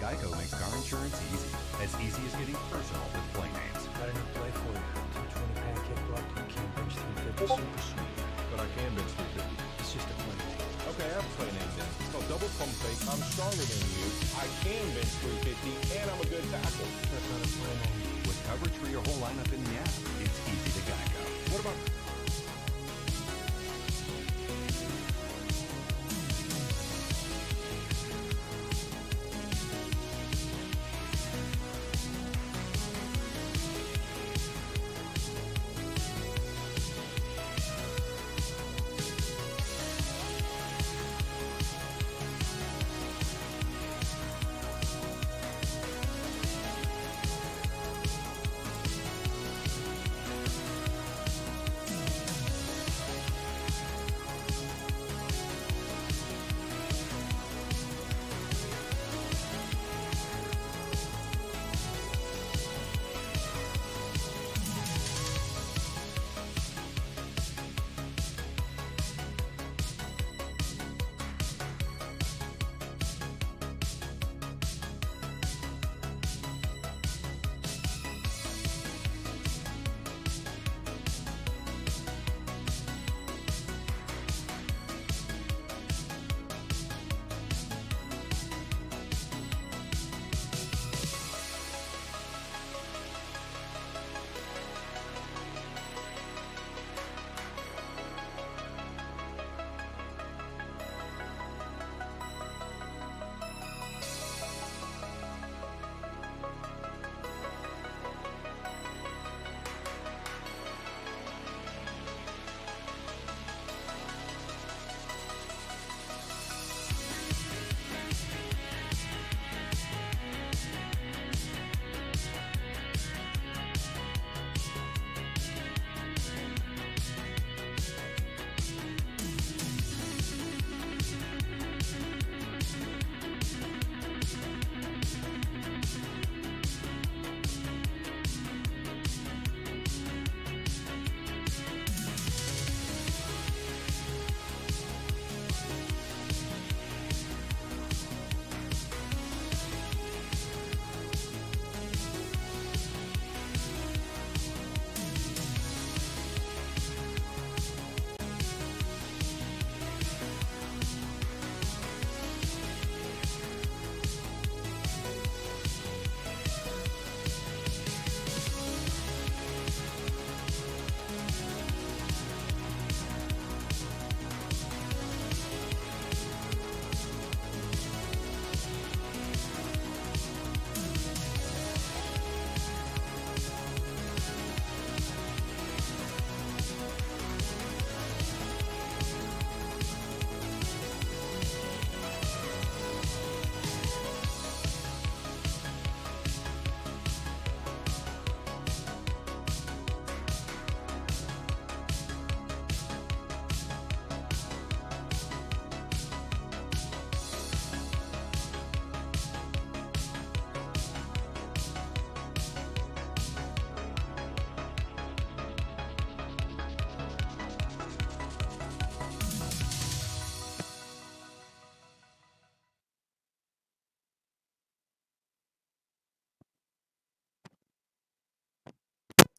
Geico makes car insurance easy as getting personal with play names. Got a new play for you. 220 pancake block, you can't bench 350 super sweet. But I can bench 350. It's just a play name. Okay, I have a play name then. It's called double pump fake. I'm stronger than you. I can bench 350, and I'm a good tackle. That's not a play name. With coverage for your whole lineup in the app, it's easy to Geico. What about...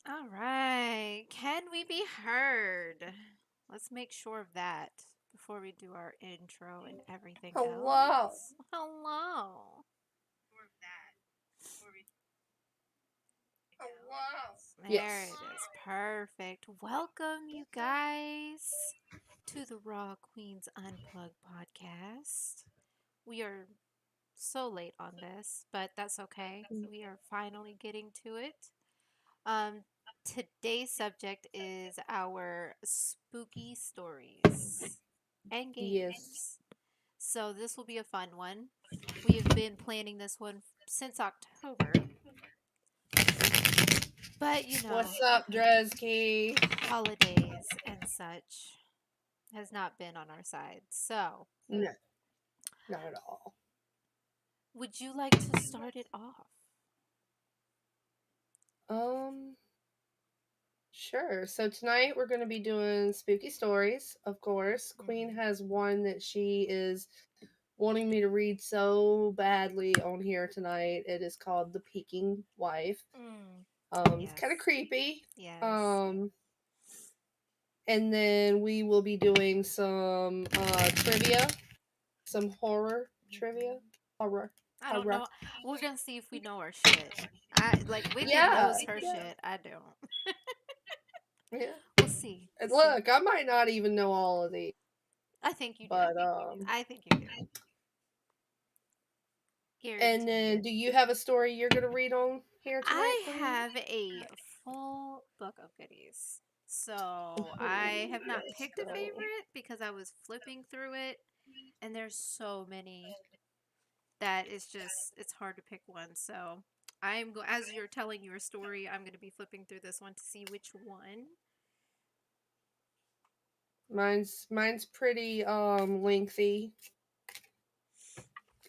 All right. Can we be heard? Let's make sure of that before we do our intro and everything Hello. else. Hello. Hello. There Yes. it is. Perfect. Welcome, you guys, to the Raw Queens Unplugged podcast. We are so late on this, but that's okay. We are finally getting to it. Um, Today's subject is our spooky stories and Yes. games. So this will be a fun one. We have been planning this one since October, but What's up, Dresky? holidays and such has not been on our side. So, No, not at all. would you like to start it off? Sure. So tonight we're going to be doing spooky stories, of course. Queen has one that she is wanting me to read so badly on here tonight. It is called The Peking Wife. It's kind of Yes. creepy. Yes. And then we will be doing some trivia, some horror trivia. Horror. I don't Horror. know. We're gonna see if we know our shit. Wicked Yeah. knows her shit. I don't. Yeah. We'll see. And We'll see. look, I might not even know all of these, I think you do. but I think you do. and Guaranteed. then do you have a story you're gonna read on here tonight, I Queen? have a full book of goodies. So I have not Let's picked a go. favorite because I was flipping through it, and there's so many that it's hard to pick one. So as you're telling your story, I'm going to be flipping through this one to see which one. Mine's pretty lengthy.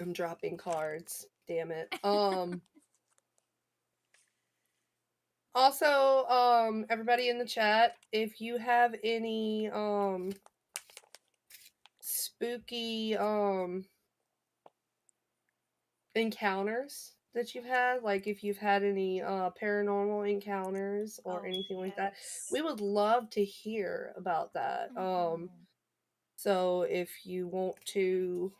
I'm dropping cards. Damn it. Also, everybody in the chat, if you have any spooky encounters that you've had, like if you've had any paranormal encounters or Oh, anything like that, yes. we would love to hear about that. Mhm. So if you want to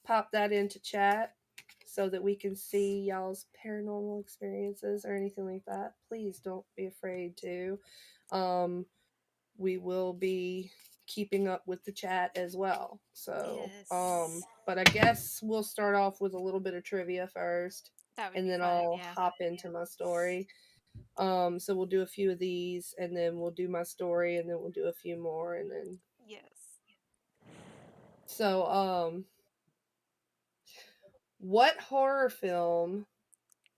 pop that into chat so that we can see y'all's paranormal experiences or anything like that, please don't be afraid to. We will be keeping up with the chat as well. So, Yes. but I guess we'll start off with a little bit of trivia first, That would and be then fun, I'll yeah. hop into my story. So we'll do a few of these, and then we'll do my story, and then we'll do a few more, and then Yes. so what horror film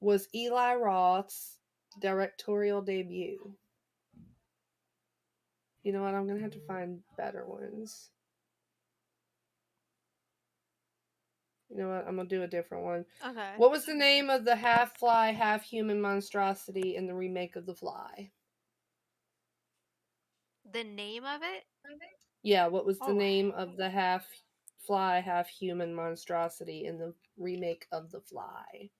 was Eli Roth's directorial debut? You know what? I'm gonna have to find better ones. You know what? I'm gonna do a different one. Okay. What was the name of the half fly, half human monstrosity in the remake of The Fly? The name of it? Yeah, what was the Oh, name of the half fly, half human monstrosity in the remake of The Fly?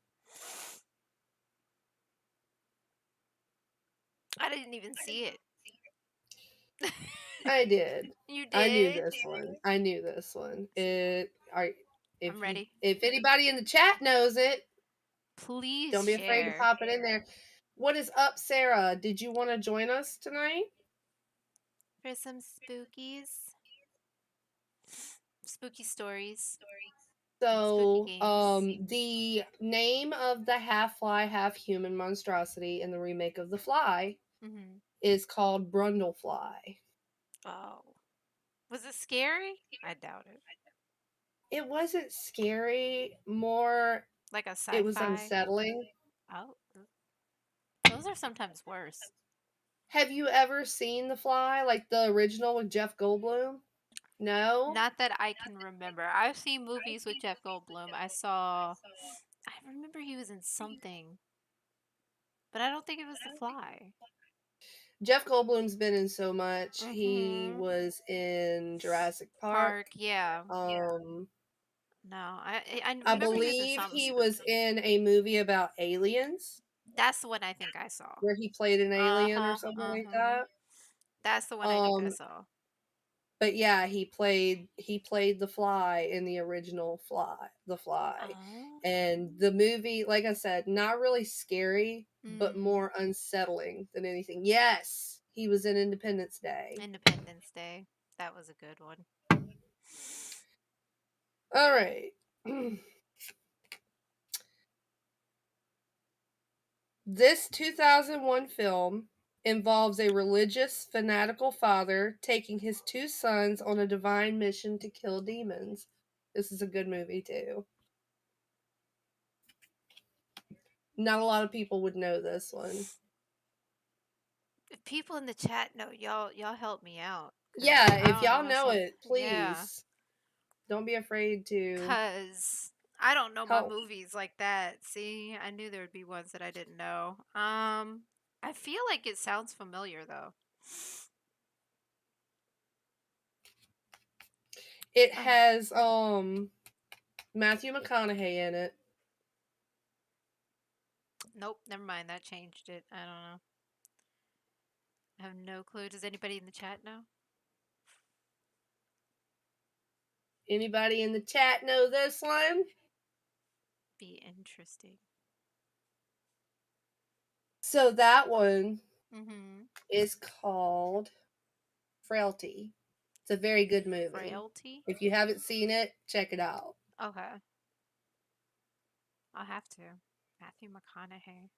I didn't even see it. I did. You I knew did? this one. I knew this one. If I'm you ready. if anybody in the chat knows it, Please don't be afraid to share. pop it in there. What is up, Sarah? Did you want to join us tonight? For some spookies. Spooky stories. Spooky So, games. the name of the half fly, half human monstrosity in the remake of The Fly Mm-hmm. is called Brundlefly. Oh. Was it scary? I doubt it. It wasn't scary, more Like a it was sci-fi? unsettling. Oh. Those are sometimes worse. Have you ever seen The Fly, like the original with Jeff Goldblum? No? Not that I can remember. I've seen movies with Jeff Goldblum. I remember he was in something, but I don't think it was The Fly. Jeff Goldblum's been in so much. He Mm-hmm. was in Jurassic Park. Park, yeah. Um, No, I I remember he was in believe something he was spooky. in a movie about aliens That's the one I think I saw. where he played an alien or Uh-huh, something like uh-huh. that. That's the one I think I Um, saw. but yeah, he played the Fly in the original The Fly, Oh. and the movie, like I said, not really scary, but Mm. more unsettling than anything. Yes, he was in Independence Day. Independence Day. That was a good one. All right. This 2001 film involves a religious, fanatical father taking his two sons on a divine mission to kill demons. This is a good movie, too. Not a lot of people would know this one. If people in the chat know, y'all help me out, cause Yeah, I if don't know y'all know myself. it, Yeah, please don't be afraid to cause I don't know my help. movies like that. See, I knew there would be ones that I didn't know. I feel like it sounds familiar though. It has Matthew McConaughey in it. Nope, never mind. That changed it. I don't know. I have no clue. Does anybody in the chat know? Anybody in the chat know this one? Be interesting. So that one Mm-hmm. is called Frailty. It's a very good movie. Frailty? If you haven't seen it, check it out. Okay. I'll have to. Matthew McConaughey.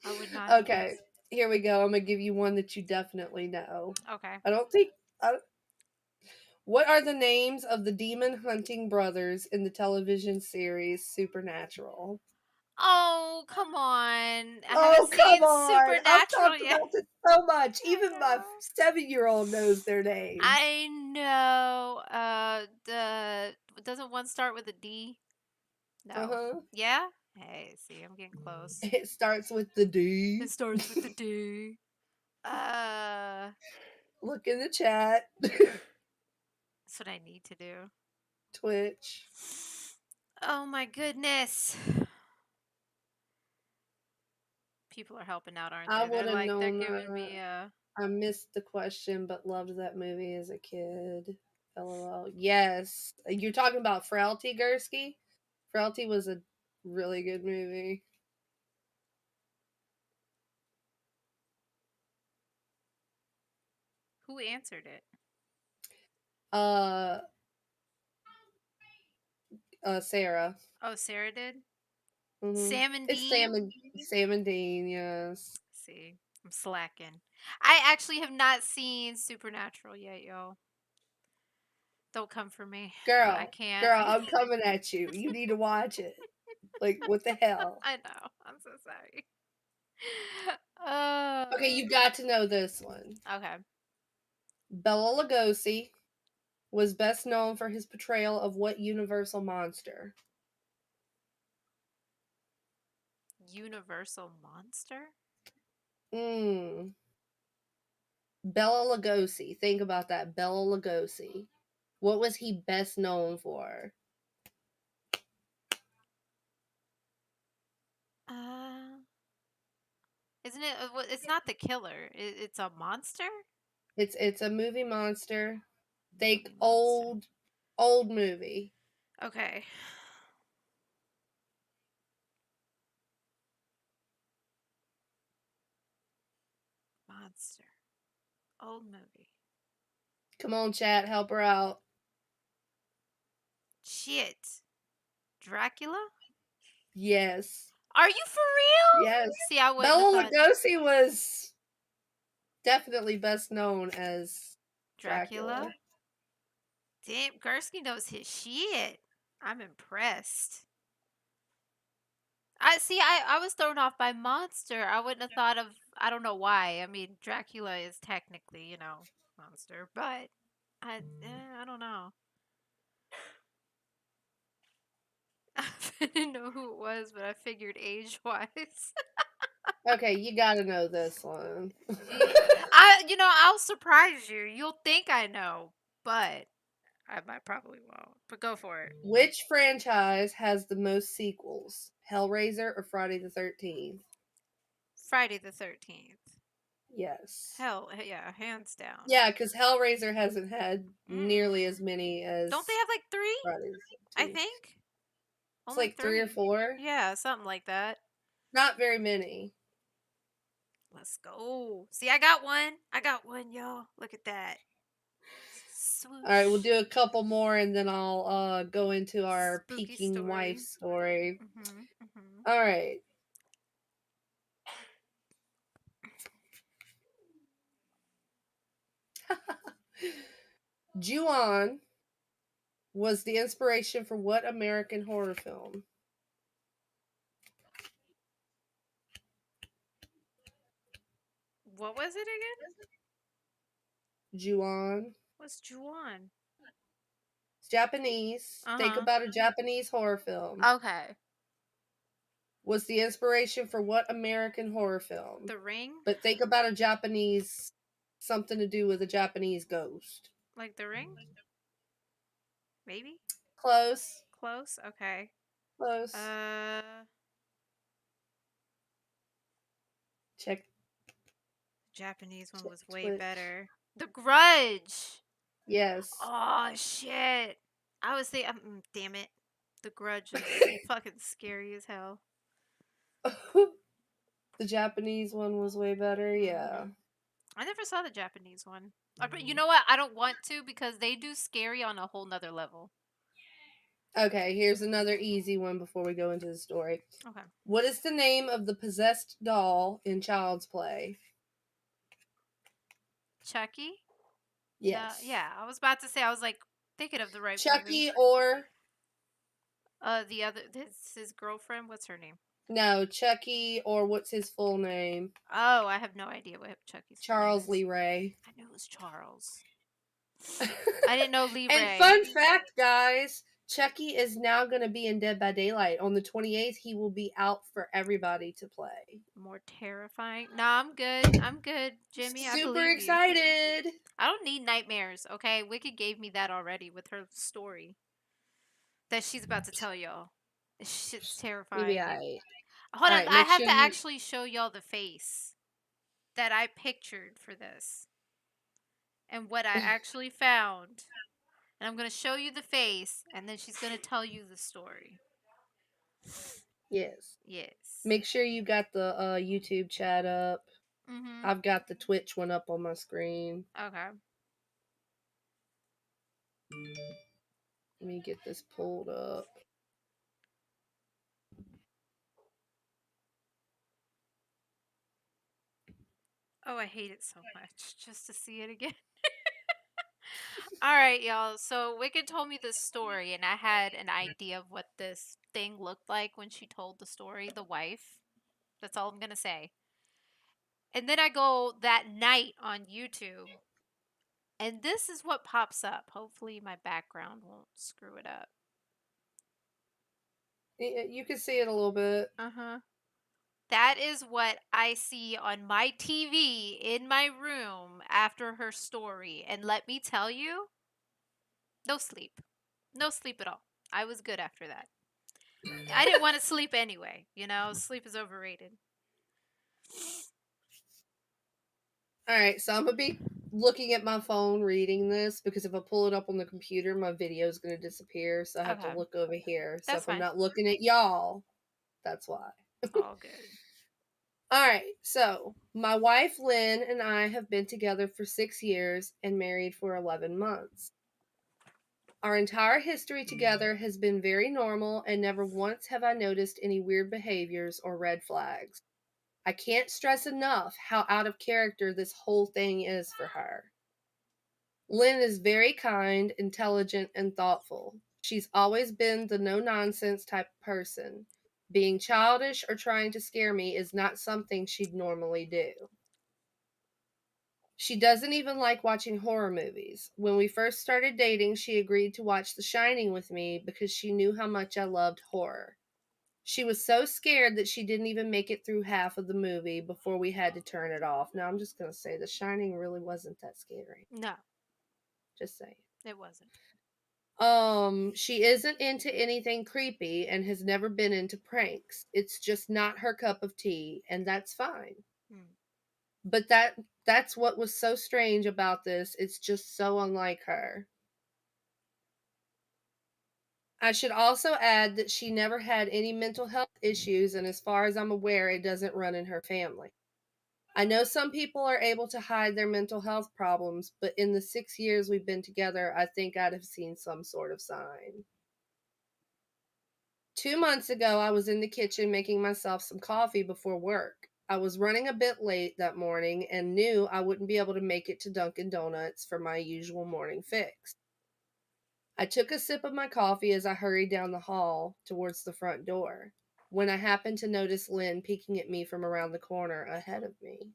I would not have Okay, guessed. here we go. I'm gonna give you one that you definitely know. Okay. I don't think. What are the names of the demon hunting brothers in the television series Supernatural? Oh, come on. I Oh, haven't come seen on! I've Supernatural talked yet. about it so much. I Even my know. 7-year-old knows their names. I know. Doesn't one start with a D? No. Uh-huh. Yeah? Hey, see, I'm getting close. It starts with the D. It starts with the D. Uh, Look in the chat. that's what I need to do. Twitch. Oh my goodness. People are helping out, aren't I they? would have They're known giving that. me I missed the question, but loved that movie as a kid. LOL. Yes. You're talking about Frailty, Gursky? Frailty was a really good movie. who answered it? Uh, Sarah. Oh, Sarah did? Mhm. Sam and It's Dean? Sam and Dean, yes. See, I'm slacking. I actually have not seen Supernatural yet, y'all. Don't come for me. I can't. Girl, I'm coming at you. You need to watch it. Like, what the hell? I know. I'm so sorry. Okay, you got to know this one. Okay. Bela Lugosi was best known for his portrayal of what universal monster? Universal monster? Bela Lugosi. Think about that. Bela Lugosi. What was he best known for? Isn't it? It's not the killer. It's a monster. It's a movie monster. Think Movie monster. old movie. Okay. Monster. Old movie. Come on, chat, help her out. Shit. Dracula? Yes. Are you for real? Yes. See, I wouldn't have Bela thought Lugosi was definitely best known as Dracula. Damn, Gursky knows his shit. I'm impressed. I was thrown off by monster. I wouldn't have thought of. I don't know why. I mean, Dracula is technically, monster, but I don't know. I didn't know who it was, but I figured age-wise. Okay, you gotta know this one. I'll surprise you. You'll think I know, but I might probably won't. But go for it. Which franchise has the most sequels? Hellraiser or Friday the 13th? Friday the 13th. Yes. Hell, yeah, hands down. Yeah, because Hellraiser hasn't had nearly as many as. Don't they have like 3? Friday the 13th. I think. It's like 3 or 4. Yeah, something like that. Not very many. Let's go. See, I got one, y'all. Look at that. Swoosh. All right, we'll do a couple more, and then I'll go into our Spooky peeking story. wife story. Mm-hmm. All right. Ju-on was the inspiration for what American horror film? What was it again? Ju-on. What's Ju-on? It's Japanese. Think about a Japanese horror film. Okay. Was the inspiration for what American horror film? The Ring? But think about a Japanese, something to do with a Japanese ghost. Like The Ring? Maybe? Close. Close? Okay. Close. Check. Japanese one Check was way Twitch. better. The Grudge! Yes. Oh, shit. I was thinking, damn it. The Grudge is fucking scary as hell. The Japanese one was way better. Yeah. Mhm. I never saw the Japanese one. But you know what? I don't want to because they do scary on a whole nother level. Okay, here's another easy one before we go into the story. Okay. What is the name of the possessed doll in Child's Play? Chucky? Yes. Yeah, I was about to say, I was like thinking of the right movie. Chucky or The other, his girlfriend, what's her name? no, Chucky or what's his full name? Oh, I have no idea what Chucky's full name Charles is. Lee Ray. I knew it was Charles. I didn't know Lee And Ray. fun fact, guys, Chucky is now going to be in Dead by Daylight. On the 28th, he will be out for everybody to play. More terrifying. Nah, I'm good. I'm good, Jimmy. I Super believe you. excited. I don't need nightmares, okay? Wicked gave me that already with her story that she's about to tell y'all. This shit's You'll be terrifying. alright. Hold on, Alright, I make have sure to you... actually show y'all the face that I pictured for this and what I actually found. And I'm going to show you the face, and then she's going to tell you the story. Yes. Yes. Make sure you got the YouTube chat up. Mm-hmm. I've got the Twitch one up on my screen. Okay. Let me get this pulled up. Oh, I hate it so much just to see it again. All right, y'all. So Wicked told me this story, and I had an idea of what this thing looked like when she told the story, the wife. That's all I'm going to say. And then I go that night on YouTube, and this is what pops up. Hopefully, my background won't screw it up. You can see it a little bit. Uh-huh. That is what I see on my TV in my room after her story. And let me tell you, no sleep. No sleep at all. I was good after that. I didn't want to sleep anyway. You know, sleep is overrated. Alright, so I'm going to be looking at my phone reading this because if I pull it up on the computer, my video is going to disappear. So I have to Okay. look over here. So That's if I'm fine. not looking at y'all, that's why. All good. Alright, so my wife Lynn and I have been together for 6 years and married for 11 months. Our entire history together has been very normal, and never once have I noticed any weird behaviors or red flags. I can't stress enough how out of character this whole thing is for her. Lynn is very kind, intelligent, and thoughtful. She's always been the no-nonsense type of person. Being childish or trying to scare me is not something she'd normally do. She doesn't even like watching horror movies. When we first started dating, she agreed to watch The Shining with me because she knew how much I loved horror. She was so scared that she didn't even make it through half of the movie before we had to turn it off. Now, I'm just going to say The Shining really wasn't that scary. No, Just saying. it wasn't. She isn't into anything creepy and has never been into pranks. It's just not her cup of tea, and that's fine. But that's what was so strange about this. It's just so unlike her. I should also add that she never had any mental health issues, and as far as I'm aware, it doesn't run in her family. I know some people are able to hide their mental health problems, but in the 6 years we've been together, I think I'd have seen some sort of sign. 2 months ago, I was in the kitchen making myself some coffee before work. I was running a bit late that morning and knew I wouldn't be able to make it to Dunkin' Donuts for my usual morning fix. I took a sip of my coffee as I hurried down the hall towards the front door, when I happened to notice Lynn peeking at me from around the corner ahead of me.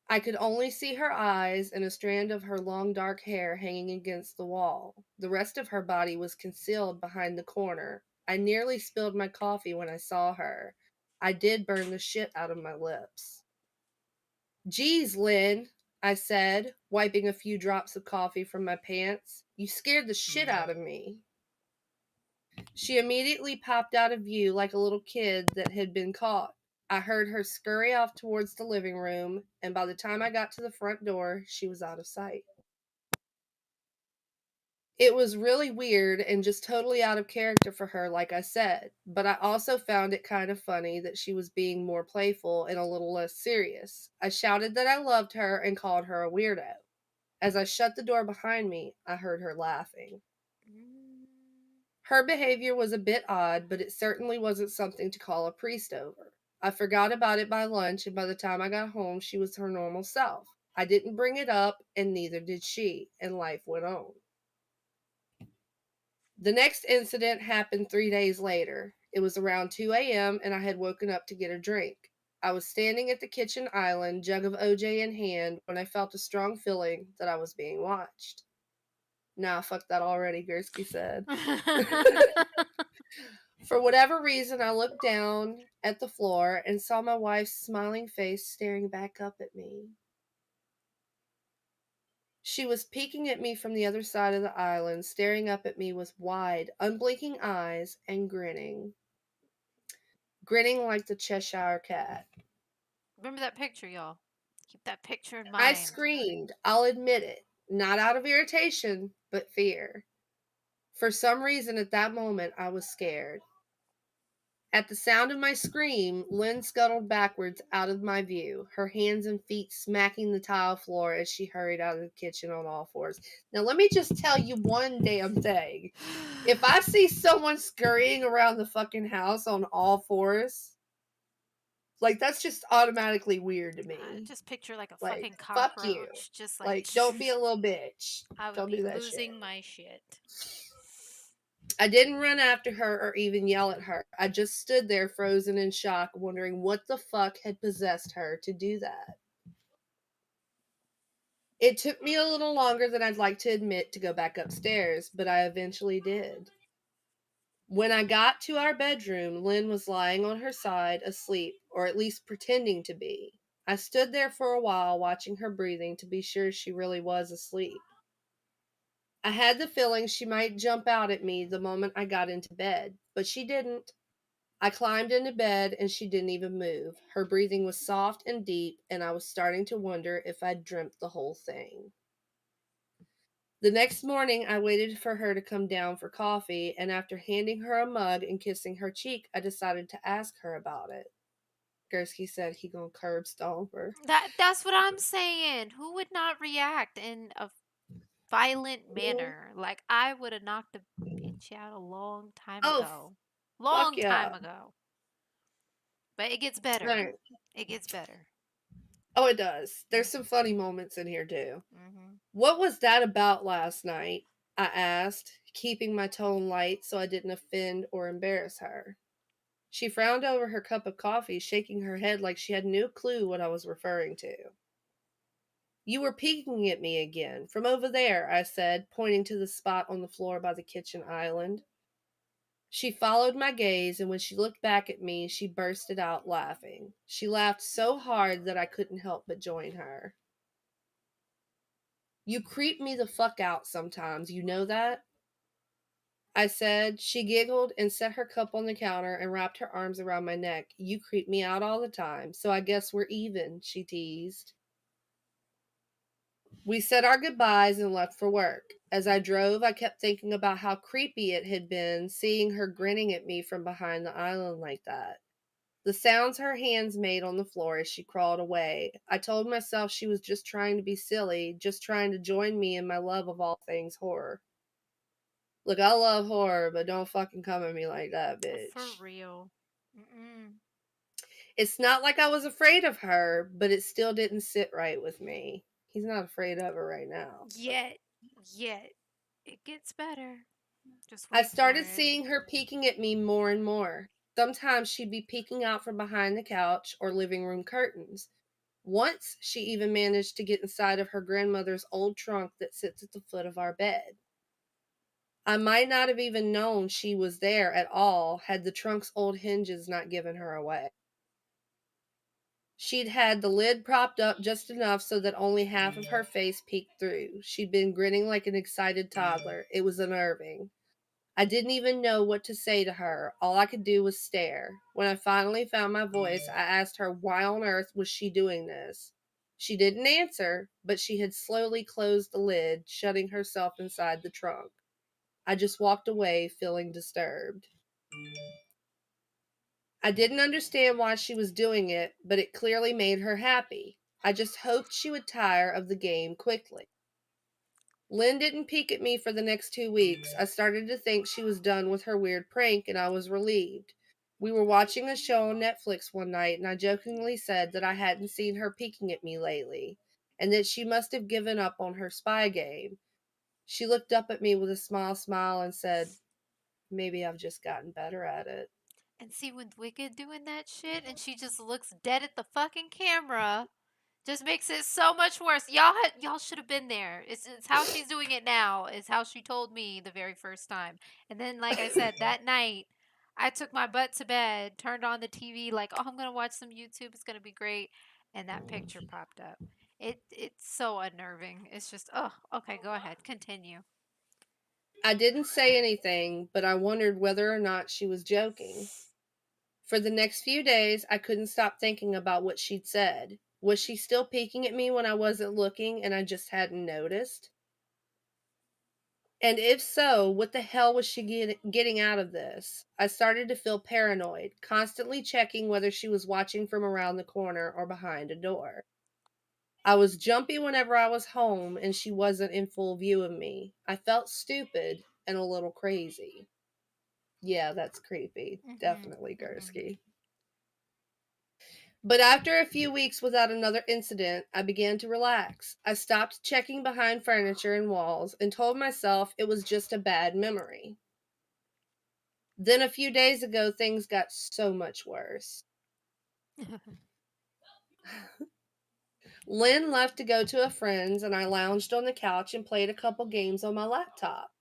I could only see her eyes and a strand of her long dark hair hanging against the wall. The rest of her body was concealed behind the corner. I nearly spilled my coffee when I saw her. I did burn the shit out of my lips. "Geez, Lynn," I said, wiping a few drops of coffee from my pants. You scared the shit out of me." She immediately popped out of view like a little kid that had been caught. I heard her scurry off towards the living room, and by the time I got to the front door, she was out of sight. It was really weird and just totally out of character for her, like I said, but I also found it kind of funny that she was being more playful and a little less serious. I shouted that I loved her and called her a weirdo. As I shut the door behind me, I heard her laughing. Her behavior was a bit odd, but it certainly wasn't something to call a priest over. I forgot about it by lunch, and by the time I got home, she was her normal self. I didn't bring it up, and neither did she, and life went on. The next incident happened 3 days later. It was around 2 a.m., and I had woken up to get a drink. I was standing at the kitchen island, jug of OJ in hand, when I felt a strong feeling that I was being watched. Nah, fuck that already, Gursky said. For whatever reason, I looked down at the floor and saw my wife's smiling face staring back up at me. She was peeking at me from the other side of the island, staring up at me with wide, unblinking eyes and grinning. Grinning like the Cheshire Cat. Remember that picture, y'all. Keep that picture in I mind. screamed, I'll admit it, not out of irritation, but fear. For some reason at that moment, I was scared. At the sound of my scream, Lynn scuttled backwards out of my view, her hands and feet smacking the tile floor as she hurried out of the kitchen on all fours. Now, let me just tell you one damn thing. If I see someone scurrying around the fucking house on all fours, like, that's just automatically weird to me. Just picture like a Like, fucking fuck you. cockroach. Just like, Like, don't be a little bitch. I would Don't be do that losing shit. my shit. I didn't run after her or even yell at her. I just stood there frozen in shock, wondering what the fuck had possessed her to do that. It took me a little longer than I'd like to admit to go back upstairs, but I eventually did. When I got to our bedroom, Lynn was lying on her side, asleep, or at least pretending to be. I stood there for a while, watching her breathing to be sure she really was asleep. I had the feeling she might jump out at me the moment I got into bed, but she didn't. I climbed into bed and she didn't even move. Her breathing was soft and deep, and I was starting to wonder if I'd dreamt the whole thing. The next morning, I waited for her to come down for coffee, and after handing her a mug and kissing her cheek, I decided to ask her about it. Gursky said he gonna curb stomp her. That's what I'm saying. Who would not react in a violent manner? Like I would have knocked a bitch out a long time Oh, ago. fuck Long yeah. time ago. But it gets better. Right. It gets better. Oh, it does. There's some funny moments in here, too. Mm-hmm. What was that about last night? I asked, keeping my tone light so I didn't offend or embarrass her. She frowned over her cup of coffee, shaking her head like she had no clue what I was referring to. You were peeking at me again, from over there, I said, pointing to the spot on the floor by the kitchen island. She followed my gaze, and when she looked back at me, she bursted out laughing. She laughed so hard that I couldn't help but join her. You creep me the fuck out sometimes, you know that? I said. She giggled and set her cup on the counter and wrapped her arms around my neck. You creep me out all the time, so I guess we're even, she teased. We said our goodbyes and left for work. As I drove, I kept thinking about how creepy it had been seeing her grinning at me from behind the island like that. The sounds her hands made on the floor as she crawled away. I told myself she was just trying to be silly, just trying to join me in my love of all things horror. Look, I love horror, but don't fucking come at me like that, bitch. For real. Mm-mm. It's not like I was afraid of her, but it still didn't sit right with me. He's not afraid of her right now. Yet. It gets better. Just I wait for started it. seeing her peeking at me more and more. Sometimes she'd be peeking out from behind the couch or living room curtains. Once, she even managed to get inside of her grandmother's old trunk that sits at the foot of our bed. I might not have even known she was there at all had the trunk's old hinges not given her away. She'd had the lid propped up just enough so that only half of her face peeked through. She'd been grinning like an excited toddler. It was unnerving. I didn't even know what to say to her. All I could do was stare. When I finally found my voice, I asked her why on earth was she doing this. She didn't answer, but she had slowly closed the lid, shutting herself inside the trunk. I just walked away, feeling disturbed. I didn't understand why she was doing it, but it clearly made her happy. I just hoped she would tire of the game quickly. Lynn didn't peek at me for the next 2 weeks. I started to think she was done with her weird prank, and I was relieved. We were watching a show on Netflix one night, and I jokingly said that I hadn't seen her peeking at me lately, and that she must have given up on her spy game. She looked up at me with a smile and said, "Maybe I've just gotten better at it." And see, with Wicked doing that shit and she just looks dead at the fucking camera, just makes it so much worse. Y'all should have been there. It's how she's doing it now. It's how she told me the very first time. And then, like I said, that night, I took my butt to bed, turned on the TV, like, oh, I'm gonna watch some YouTube. It's gonna be great. And that picture popped up. It's so unnerving. It's just, oh, okay, go ahead, continue. I didn't say anything, but I wondered whether or not she was joking. For the next few days, I couldn't stop thinking about what she'd said. Was she still peeking at me when I wasn't looking and I just hadn't noticed? And if so, what the hell was she getting out of this? I started to feel paranoid, constantly checking whether she was watching from around the corner or behind a door. I was jumpy whenever I was home and she wasn't in full view of me. I felt stupid and a little crazy. Yeah, that's creepy. Mm-hmm. Definitely Mm-hmm. Gursky. But after a few weeks without another incident, I began to relax. I stopped checking behind furniture and walls and told myself it was just a bad memory. Then a few days ago, things got so much worse. Lynn left to go to a friend's, and I lounged on the couch and played a couple games on my laptop.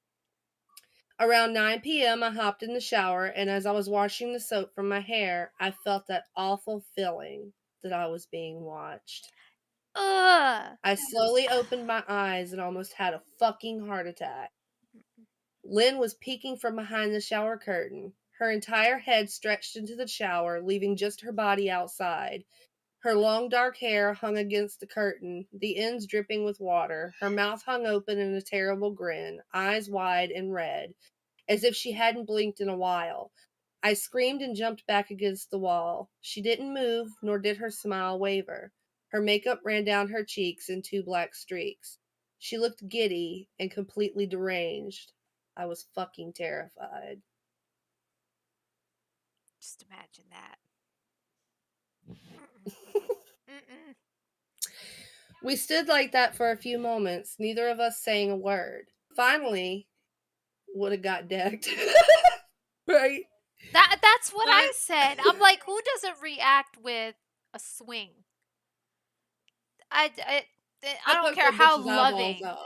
Around 9 p.m., I hopped in the shower, and as I was washing the soap from my hair, I felt that awful feeling that I was being watched. Ugh. I slowly opened my eyes and almost had a fucking heart attack. Lynn was peeking from behind the shower curtain. Her entire head stretched into the shower, leaving just her body outside. Her long dark hair hung against the curtain, the ends dripping with water. Her mouth hung open in a terrible grin, eyes wide and red, as if she hadn't blinked in a while. I screamed and jumped back against the wall. She didn't move, nor did her smile waver. Her makeup ran down her cheeks in two black streaks. She looked giddy and completely deranged. I was fucking terrified. Just imagine that. Mm-mm. We stood like that for a few moments, neither of us saying a word. Finally, would have got decked. Right? That's what I said. I'm like, who doesn't react with a swing? I, I, I I don't poked care that how bitch's eyeballs loving. out.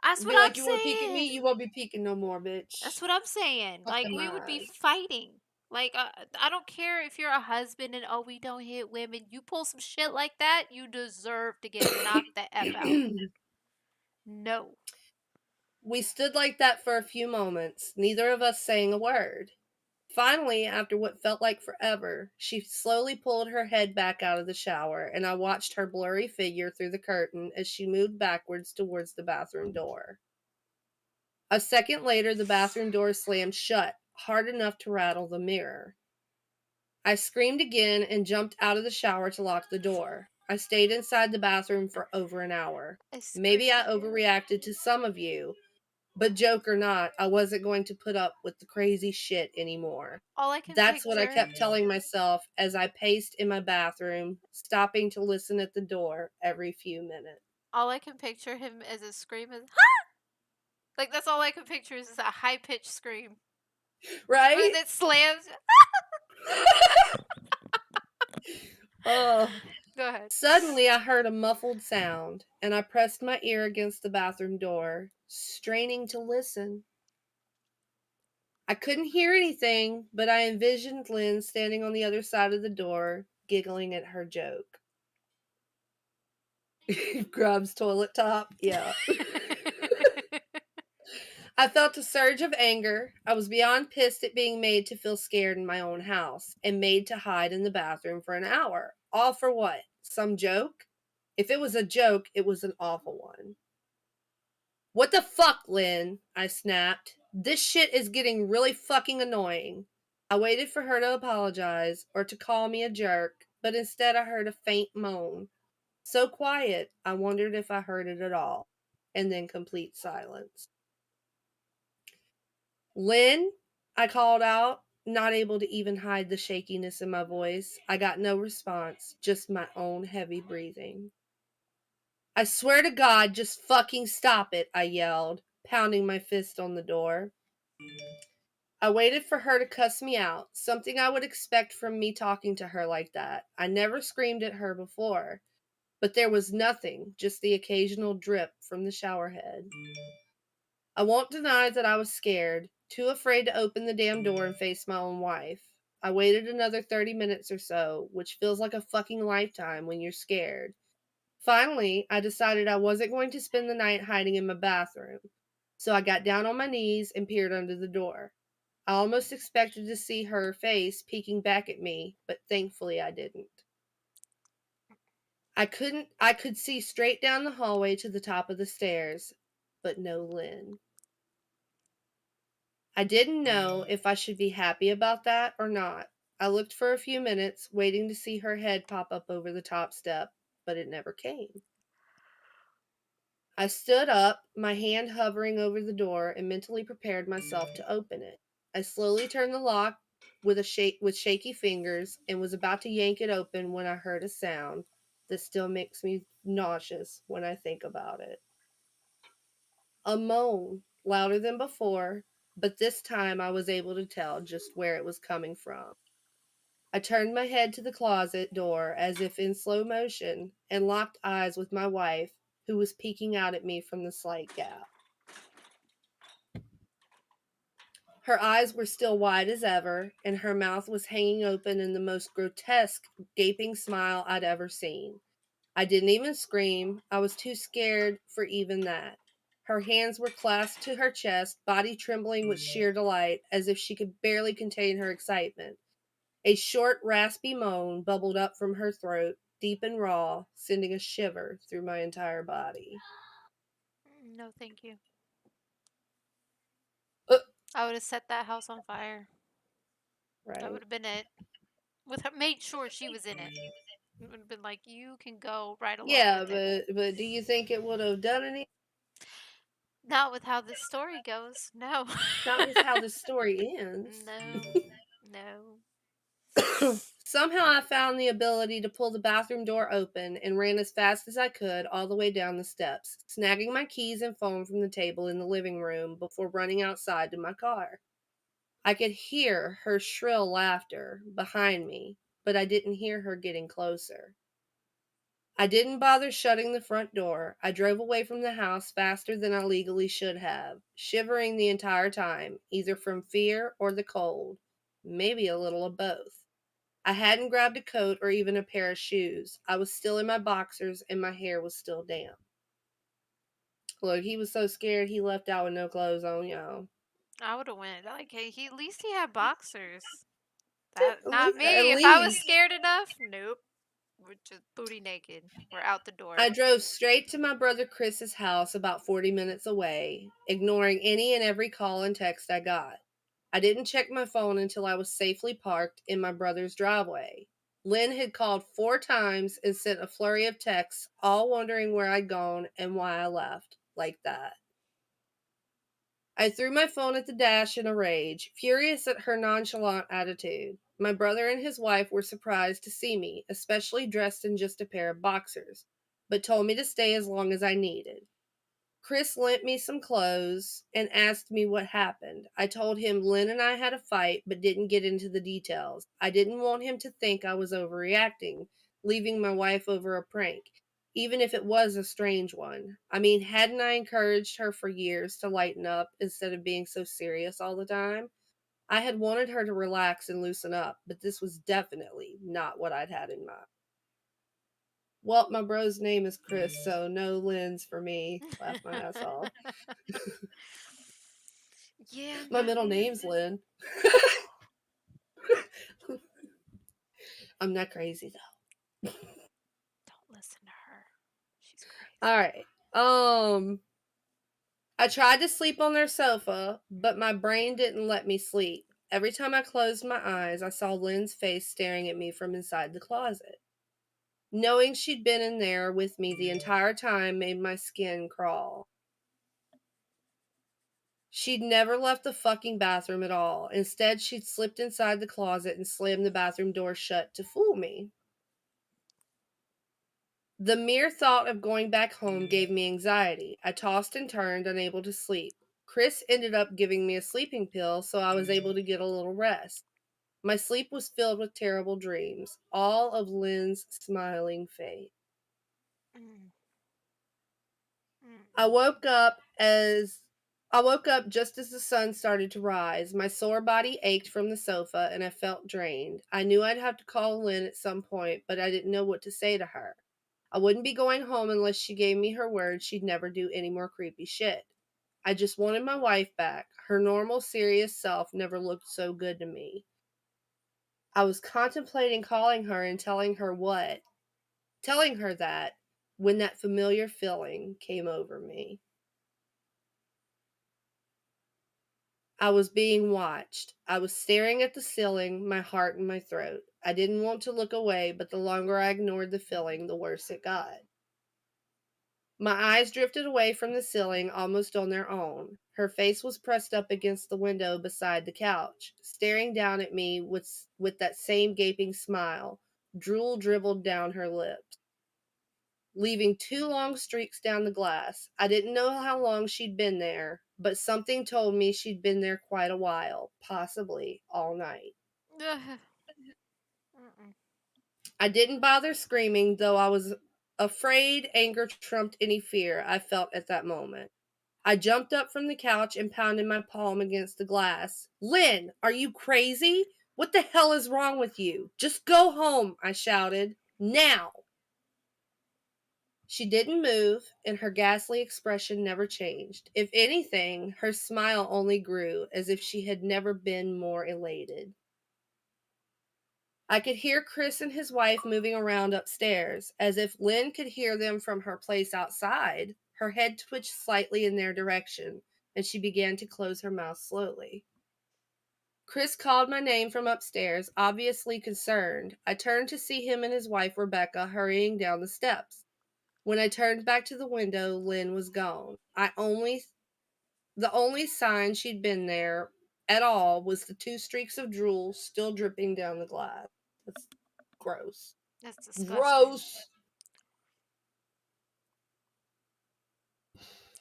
That's what Be I'm like, you want to peek at me? saying. You won't be peeking no more, That's bitch. what I'm saying. Like, Fucking we would be mine. fighting. Like, I don't care if you're a husband and, oh, we don't hit women. You pull some shit like that, you deserve to get knocked the F out. No. We stood like that for a few moments, neither of us saying a word. Finally, after what felt like forever, she slowly pulled her head back out of the shower, and I watched her blurry figure through the curtain as she moved backwards towards the bathroom door. A second later, the bathroom door slammed shut, hard enough to rattle the mirror. I screamed again and jumped out of the shower to lock the door. I stayed inside the bathroom for over an hour. I Maybe screamed I again. overreacted to some of you, but joke or not, I wasn't going to put up with the crazy shit anymore. All I can That's what I picture. kept telling myself as I paced in my bathroom, stopping to listen at the door every few minutes. All I can picture him as a scream is like that's all I can picture is a high pitched scream. Right? That slams. Oh. Go ahead. Suddenly, I heard a muffled sound, and I pressed my ear against the bathroom door, straining to listen. I couldn't hear anything, but I envisioned Lynn standing on the other side of the door, giggling at her joke. Grubs toilet top. Yeah. I felt a surge of anger. I was beyond pissed at being made to feel scared in my own house and made to hide in the bathroom for an hour. All for what? Some joke? If it was a joke, it was an awful one. What the fuck, Lynn? I snapped. This shit is getting really fucking annoying. I waited for her to apologize or to call me a jerk, but instead I heard a faint moan. So quiet, I wondered if I heard it at all. And then complete silence. Lynn, I called out, not able to even hide the shakiness in my voice. I got no response, just my own heavy breathing. I swear to God, just fucking stop it, I yelled, pounding my fist on the door. I waited for her to cuss me out, something I would expect from me talking to her like that. I never screamed at her before, but there was nothing, just the occasional drip from the shower head. I won't deny that I was scared, too afraid to open the damn door and face my own wife. I waited another 30 minutes or so, which feels like a fucking lifetime when you're scared. Finally, I decided I wasn't going to spend the night hiding in my bathroom, so I got down on my knees and peered under the door. I almost expected to see her face peeking back at me, but thankfully I didn't. I could see straight down the hallway to the top of the stairs, but no Lynn. I didn't know if I should be happy about that or not. I looked for a few minutes, waiting to see her head pop up over the top step, but it never came. I stood up, my hand hovering over the door, and mentally prepared myself to open it. I slowly turned the lock with shaky fingers and was about to yank it open when I heard a sound that still makes me nauseous when I think about it. A moan, louder than before, but this time I was able to tell just where it was coming from. I turned my head to the closet door as if in slow motion and locked eyes with my wife, who was peeking out at me from the slight gap. Her eyes were still wide as ever, and her mouth was hanging open in the most grotesque, gaping smile I'd ever seen. I didn't even scream. I was too scared for even that. Her hands were clasped to her chest, body trembling with sheer delight, as if she could barely contain her excitement. A short, raspy moan bubbled up from her throat, deep and raw, sending a shiver through my entire body. No, thank you. Uh, I would have set that house on fire. That right. would have been it. Made sure she was in it. It would have been like, you can go right along Yeah, with it. but do you think it would have done anything? Not with how this story goes. No. Not with how the story ends. No. No. Somehow I found the ability to pull the bathroom door open and ran as fast as I could all the way down the steps, snagging my keys and phone from the table in the living room before running outside to my car. I could hear her shrill laughter behind me, but I didn't hear her getting closer. I didn't bother shutting the front door. I drove away from the house faster than I legally should have, shivering the entire time, either from fear or the cold, maybe a little of both. I hadn't grabbed a coat or even a pair of shoes. I was still in my boxers and my hair was still damp. Look, he was so scared he left out with no clothes on, y'all. I would have went. Like, hey, at least he had boxers. That not At me. If I was least. scared enough, nope. We're just booty naked. We're out the I door. drove straight to my brother Chris's house about 40 minutes away, ignoring any and every call and text I got. I didn't check my phone until I was safely parked in my brother's driveway. Lynn had called 4 times and sent a flurry of texts, all wondering where I'd gone and why I left, like that. I threw my phone at the dash in a rage, furious at her nonchalant attitude. My brother and his wife were surprised to see me, especially dressed in just a pair of boxers, but told me to stay as long as I needed. Chris lent me some clothes and asked me what happened. I told him Lynn and I had a fight but didn't get into the details. I didn't want him to think I was overreacting, leaving my wife over a prank, even if it was a strange one. I mean, hadn't I encouraged her for years to lighten up instead of being so serious all the time? I had wanted her to relax and loosen up, but this was definitely not what I'd had in mind. Well, my bro's name is Chris, so no Lynn's for me. Laugh my ass off. Yeah, My not middle me. name's Lynn. I'm not crazy though. Don't listen to her. She's crazy. All right. I tried to sleep on their sofa, but my brain didn't let me sleep. Every time I closed my eyes, I saw Lynn's face staring at me from inside the closet. Knowing she'd been in there with me the entire time made my skin crawl. She'd never left the fucking bathroom at all. Instead, she'd slipped inside the closet and slammed the bathroom door shut to fool me. The mere thought of going back home gave me anxiety. I tossed and turned, unable to sleep. Chris ended up giving me a sleeping pill, so I was able to get a little rest. My sleep was filled with terrible dreams, all of Lynn's smiling face. Mm. I Mm. woke up just as the sun started to rise. My sore body ached from the sofa and I felt drained. I knew I'd have to call Lynn at some point, but I didn't know what to say to her. I wouldn't be going home unless she gave me her word she'd never do any more creepy shit. I just wanted my wife back. Her normal, serious self never looked so good to me. I was contemplating calling her and telling her that when that familiar feeling came over me. I was being watched. I was staring at the ceiling, my heart in my throat. I didn't want to look away, but the longer I ignored the feeling, the worse it got. My eyes drifted away from the ceiling almost on their own. Her face was pressed up against the window beside the couch, staring down at me with that same gaping smile. Drool dribbled down her lips, leaving 2 long streaks down the glass. I didn't know how long she'd been there, but something told me she'd been there quite a while, possibly all night. Ugh. Mm-mm. I didn't bother screaming, though I was afraid anger trumped any fear I felt at that moment. I jumped up from the couch and pounded my palm against the glass. Lynn, are you crazy? What the hell is wrong with you? Just go home, I shouted. Now! She didn't move, and her ghastly expression never changed. If anything, her smile only grew, as if she had never been more elated. I could hear Chris and his wife moving around upstairs, as if Lynn could hear them from her place outside. Her head twitched slightly in their direction, and she began to close her mouth slowly. Chris called my name from upstairs, obviously concerned. I turned to see him and his wife, Rebecca, hurrying down the steps. When I turned back to the window, Lynn was gone. The only sign she'd been there at all was the 2 streaks of drool still dripping down the glass. That's gross. That's disgusting. Gross.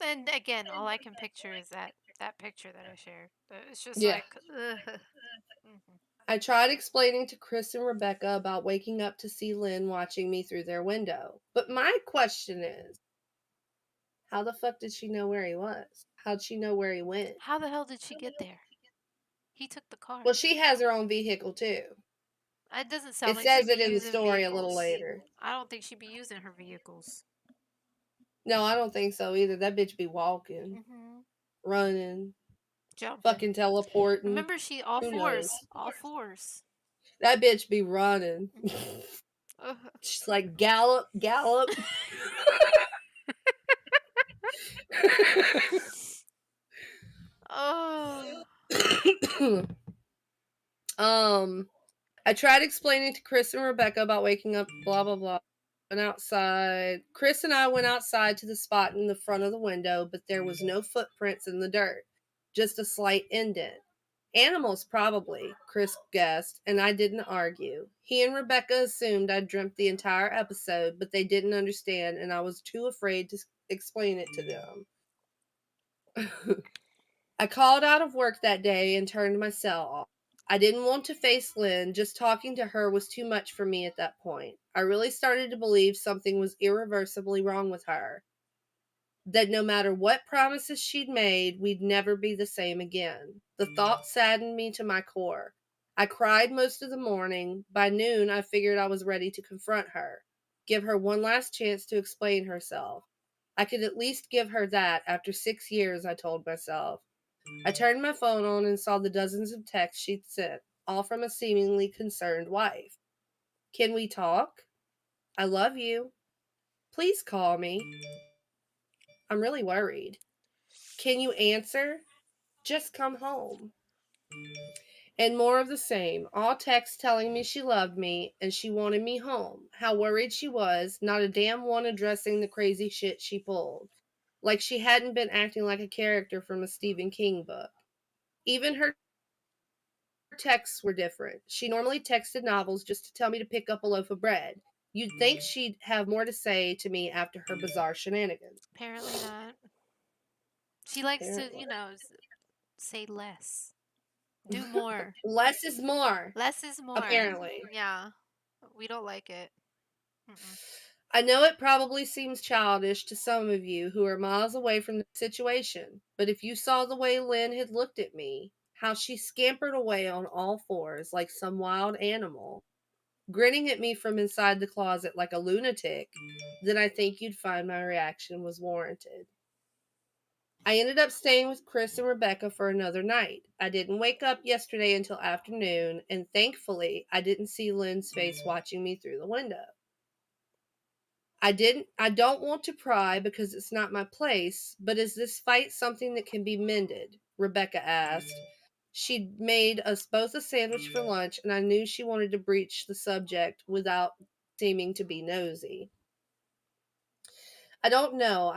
And again, all I can picture is that picture that I shared. It's just Yeah. like, ugh. Mhm. I tried explaining to Chris and Rebecca about waking up to see Lynn watching me through their window. But my question is, how the fuck did she know where he was? How'd she know where he went? How the hell did she get there? He took the car. Well, she has her own vehicle too. It doesn't It sound like says she'd be it in the using story a little vehicles. later. I don't think she'd be using her vehicles. No, I don't think so either. That bitch be walking, Mm-hmm. running, Jumping. fucking teleporting. Remember, she all Who knows? fours. All fours. That bitch be running. Mm-hmm. Ugh. She's like, gallop, gallop. Oh. I tried explaining to Chris and Rebecca about waking up, blah, blah, blah. Went outside. Chris and I went outside to the spot in the front of the window, but there was no footprints in the dirt, just a slight indent. Animals, probably, Chris guessed, and I didn't argue. He and Rebecca assumed I'd dreamt the entire episode, but they didn't understand, and I was too afraid to explain it to them. I called out of work that day and turned my cell off. I didn't want to face Lynn. Just talking to her was too much for me at that point. I really started to believe something was irreversibly wrong with her. That no matter what promises she'd made, we'd never be the same again. The thought saddened me to my core. I cried most of the morning. By noon, I figured I was ready to confront her. give her one last chance to explain herself. I could at least give her that after 6 years, I told myself. I turned my phone on and saw the dozens of texts she'd sent, all from a seemingly concerned wife. Can we talk? I love you. Please call me. I'm really worried. Can you answer? Just come home. And more of the same, all texts telling me she loved me and she wanted me home. How worried she was, not a damn one addressing the crazy shit she pulled. Like she hadn't been acting like a character from a Stephen King book. Even her texts were different. She normally texted novels just to tell me to pick up a loaf of bread. You'd think she'd have more to say to me after her bizarre shenanigans. Apparently not. She likes to, Apparently. say less. Do more. Less is more, Less is more. apparently. Yeah. We don't like it. Mm-mm. I know it probably seems childish to some of you who are miles away from the situation, but if you saw the way Lynn had looked at me, how she scampered away on all fours like some wild animal, grinning at me from inside the closet like a lunatic, then I think you'd find my reaction was warranted. I ended up staying with Chris and Rebecca for another night. I didn't wake up yesterday until afternoon, and thankfully, I didn't see Lynn's face watching me through the window. I don't want to pry because it's not my place, but is this fight something that can be mended? Rebecca asked. She'd made us both a sandwich for lunch, and I knew she wanted to breach the subject without seeming to be nosy. I don't know.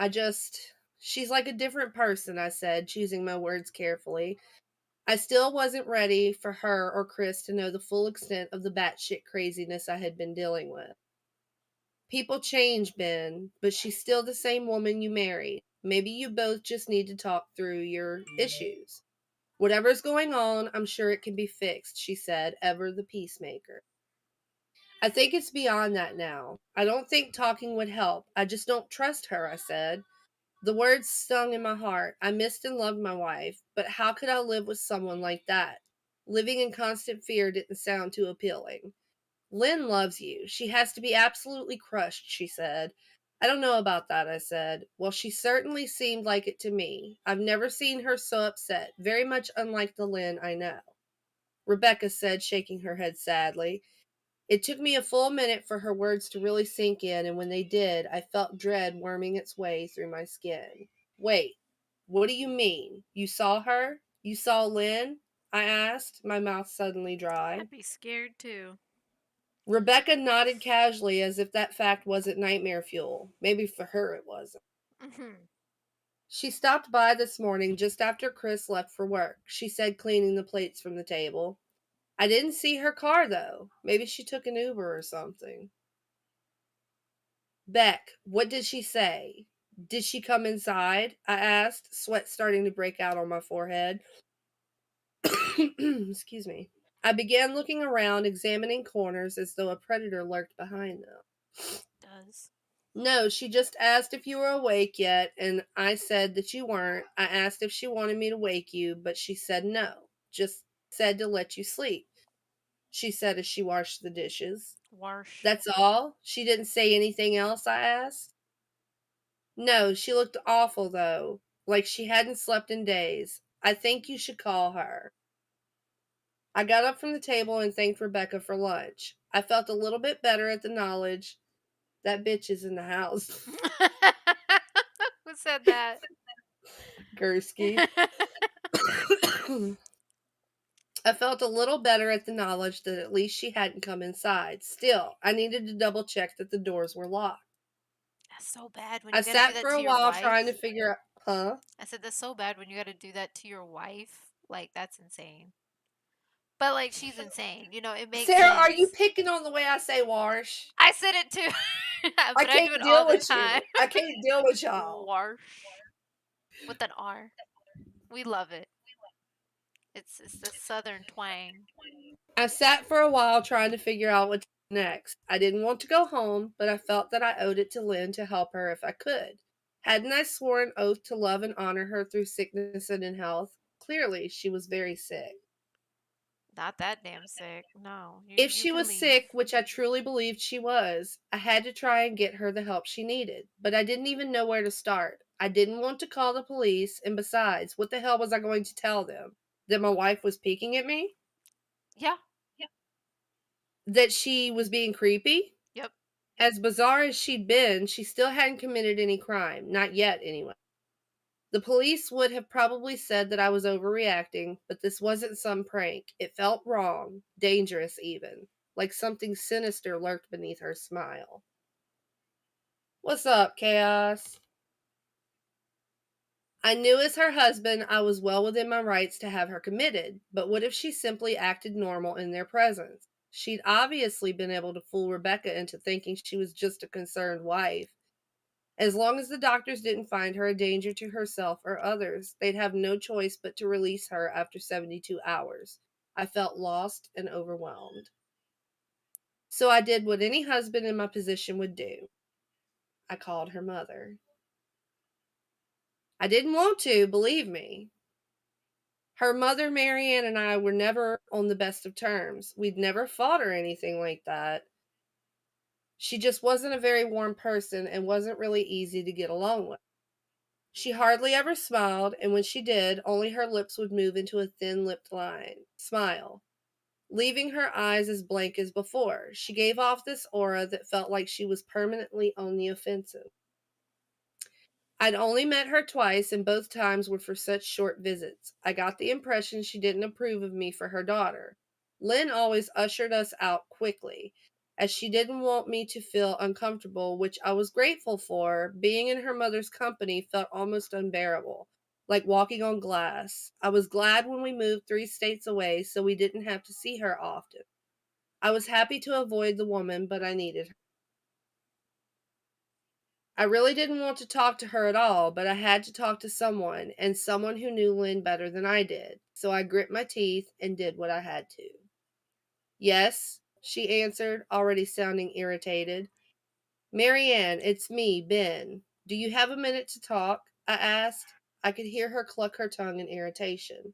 She's like a different person, I said, choosing my words carefully. I still wasn't ready for her or Chris to know the full extent of the batshit craziness I had been dealing with. People change, Ben, but she's still the same woman you married. Maybe you both just need to talk through your issues. Whatever's going on, I'm sure it can be fixed, she said, ever the peacemaker. I think it's beyond that now. I don't think talking would help. I just don't trust her, I said. The words stung in my heart. I missed and loved my wife, but how could I live with someone like that? Living in constant fear didn't sound too appealing. Lynn loves you. She has to be absolutely crushed, she said. I don't know about that, I said. Well, she certainly seemed like it to me. I've never seen her so upset, very much unlike the Lynn I know. Rebecca said, shaking her head sadly. It took me a full minute for her words to really sink in, and when they did, I felt dread worming its way through my skin. Wait, what do you mean? You saw her? You saw Lynn? I asked, my mouth suddenly dry. I'd be scared too. Rebecca nodded casually as if that fact wasn't nightmare fuel. Maybe for her it wasn't. Mm-hmm. She stopped by this morning just after Chris left for work, she said, cleaning the plates from the table. I didn't see her car, though. Maybe she took an Uber or something. Beck, what did she say? Did she come inside? I asked, sweat starting to break out on my forehead. Excuse me. I began looking around, examining corners as though a predator lurked behind them. Does. No, she just asked if you were awake yet, and I said that you weren't. I asked if she wanted me to wake you, but she said no. Just said to let you sleep, she said as she washed the dishes. Warsh. That's all? She didn't say anything else, I asked. No, she looked awful, though, like she hadn't slept in days. I think you should call her. I got up from the table and thanked Rebecca for lunch. I felt a little bit better at the knowledge that bitch is in the house. Who said that? Gursky. I felt a little better at the knowledge that at least she hadn't come inside. Still, I needed to double check that the doors were locked. That's so bad when I you gotta do sat that for to a your while trying to wife. figure out, huh? I said that's so bad when you gotta do that to your wife. Like that's insane. But like she's insane. It makes Sarah, are you sense. picking on the way I say wash? I said it too. I But I can't do it all deal the with you. time. I can't deal with y'all. Warsh. With an R. We love it. It's the southern twang. I sat for a while trying to figure out what to do next. I didn't want to go home, but I felt that I owed it to Lynn to help her if I could. Hadn't I sworn an oath to love and honor her through sickness and in health? Clearly, she was very sick. Not that damn sick. No, If you she can was leave. sick, which I truly believed she was, I had to try and get her the help she needed, but I didn't even know where to start. I didn't want to call the police, and besides, what the hell was I going to tell them? That my wife was peeking at me? Yeah. That she was being creepy? Yep. As bizarre as she'd been, she still hadn't committed any crime. Not yet, anyway. The police would have probably said that I was overreacting, but this wasn't some prank. It felt wrong, dangerous even, like something sinister lurked beneath her smile. What's up, Chaos? I knew as her husband I was well within my rights to have her committed, but what if she simply acted normal in their presence? She'd obviously been able to fool Rebecca into thinking she was just a concerned wife. As long as the doctors didn't find her a danger to herself or others, they'd have no choice but to release her after 72 hours. I felt lost and overwhelmed. So I did what any husband in my position would do. I called her mother. I didn't want to, believe me. Her mother, Marianne, and I were never on the best of terms. We'd never fought or anything like that. She just wasn't a very warm person and wasn't really easy to get along with. She hardly ever smiled, and when she did, only her lips would move into a thin-lipped smile, leaving her eyes as blank as before. She gave off this aura that felt like she was permanently on the offensive. I'd only met her twice, and both times were for such short visits. I got the impression she didn't approve of me for her daughter. Lynn always ushered us out quickly, as she didn't want me to feel uncomfortable, which I was grateful for. Being in her mother's company felt almost unbearable, like walking on glass. I was glad when we moved 3 states away so we didn't have to see her often. I was happy to avoid the woman, but I needed her. I really didn't want to talk to her at all, but I had to talk to someone, and someone who knew Lynn better than I did. So I grit my teeth and did what I had to. Yes, she answered, already sounding irritated. Marianne, it's me, Ben. Do you have a minute to talk? I asked. I could hear her cluck her tongue in irritation.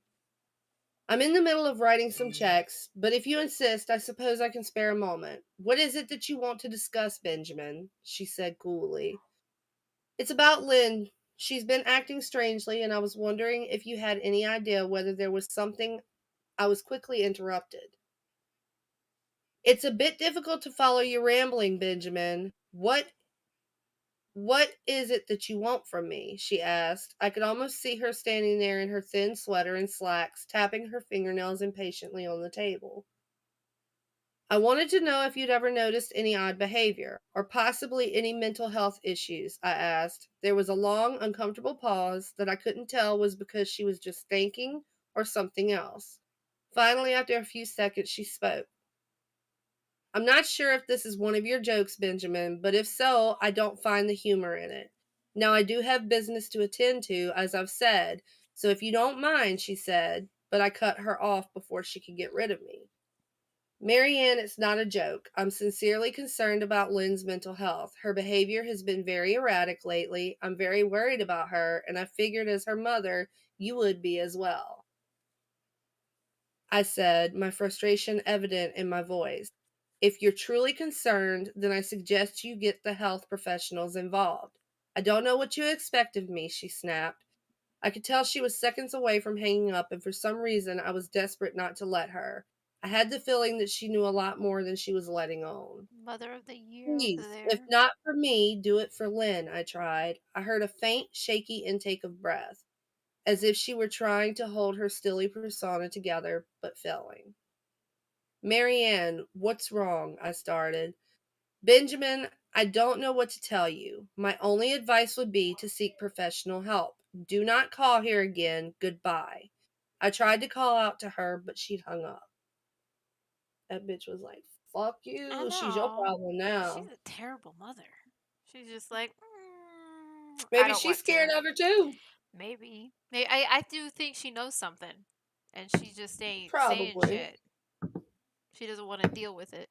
I'm in the middle of writing some checks, but if you insist, I suppose I can spare a moment. What is it that you want to discuss, Benjamin? She said coolly. It's about Lynn. She's been acting strangely, and I was wondering if you had any idea whether there was something. I was quickly interrupted. It's a bit difficult to follow your rambling, Benjamin. What is it that you want from me? She asked. I could almost see her standing there in her thin sweater and slacks, tapping her fingernails impatiently on the table. I wanted to know if you'd ever noticed any odd behavior, or possibly any mental health issues, I asked. There was a long, uncomfortable pause that I couldn't tell was because she was just thinking or something else. Finally, after a few seconds, she spoke. I'm not sure if this is one of your jokes, Benjamin, but if so, I don't find the humor in it. Now, I do have business to attend to, as I've said, so if you don't mind, she said, but I cut her off before she could get rid of me. Marianne, it's not a joke. I'm sincerely concerned about Lynn's mental health. Her behavior has been very erratic lately. I'm very worried about her, and I figured as her mother, you would be as well. I said, my frustration evident in my voice. If you're truly concerned, then I suggest you get the health professionals involved. I don't know what you expect of me, she snapped. I could tell she was seconds away from hanging up, and for some reason I was desperate not to let her. I had the feeling that she knew a lot more than she was letting on. Mother of the year over Please, if there. not for me, do it for Lynn, I tried. I heard a faint, shaky intake of breath, as if she were trying to hold her stilly persona together, but failing. Marianne, what's wrong? I started. Benjamin, I don't know what to tell you. My only advice would be to seek professional help. Do not call here again. Goodbye. I tried to call out to her, but she'd hung up. That bitch was like, fuck I you. She's your know. problem She's now. a terrible mother. She's just like, I Maybe don't she's want scared to. of her too. Maybe. I do think she knows something, and she just ain't saying Probably. shit. She doesn't want to deal with it.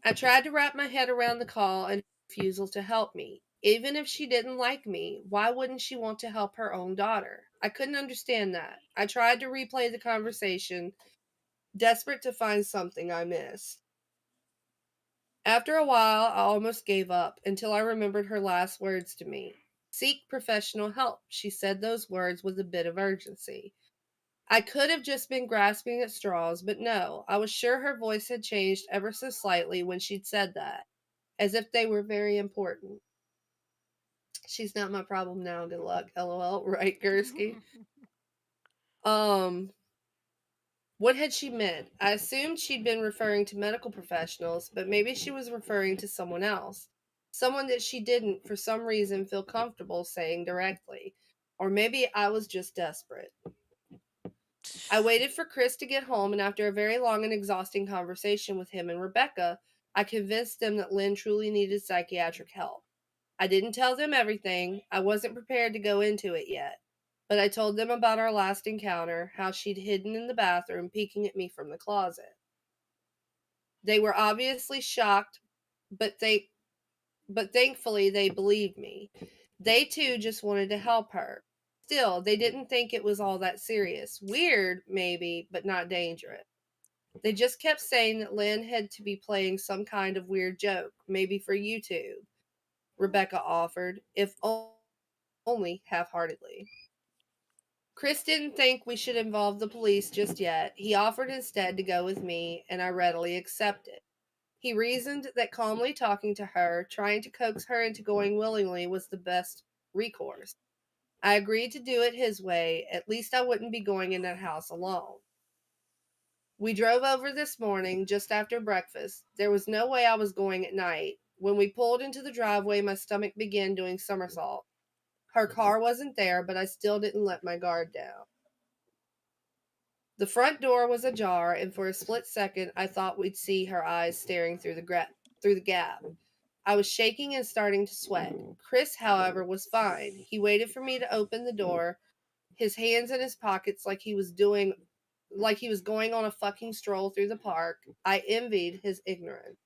I tried to wrap my head around the call and her refusal to help me. Even if she didn't like me, why wouldn't she want to help her own daughter? I couldn't understand that. I tried to replay the conversation, desperate to find something I missed. After a while, I almost gave up until I remembered her last words to me. Seek professional help. She said those words with a bit of urgency. I could have just been grasping at straws, but no, I was sure her voice had changed ever so slightly when she'd said that, as if they were very important. She's not my problem now, good luck, lol, right, Gursky? Um, what had she meant? I assumed she'd been referring to medical professionals, but maybe she was referring to someone else. Someone that she didn't, for some reason, feel comfortable saying directly. Or maybe I was just desperate. I waited for Chris to get home, and after a very long and exhausting conversation with him and Rebecca, I convinced them that Lynn truly needed psychiatric help. I didn't tell them everything. I wasn't prepared to go into it yet. But I told them about our last encounter, how she'd hidden in the bathroom, peeking at me from the closet. They were obviously shocked, but thankfully they believed me. They too just wanted to help her. Still, they didn't think it was all that serious. Weird, maybe, but not dangerous. They just kept saying that Lynn had to be playing some kind of weird joke, maybe for YouTube, Rebecca offered, if only half-heartedly. Chris didn't think we should involve the police just yet. He offered instead to go with me, and I readily accepted. He reasoned that calmly talking to her, trying to coax her into going willingly, was the best recourse. I agreed to do it his way. At least I wouldn't be going in that house alone. We drove over this morning, just after breakfast. There was no way I was going at night. When we pulled into the driveway, my stomach began doing somersaults. Her car wasn't there, but I still didn't let my guard down. The front door was ajar, and for a split second, I thought we'd see her eyes staring through the gap. I was shaking and starting to sweat. Chris, however, was fine. He waited for me to open the door, his hands in his pockets like he was going on a fucking stroll through the park. I envied his ignorance.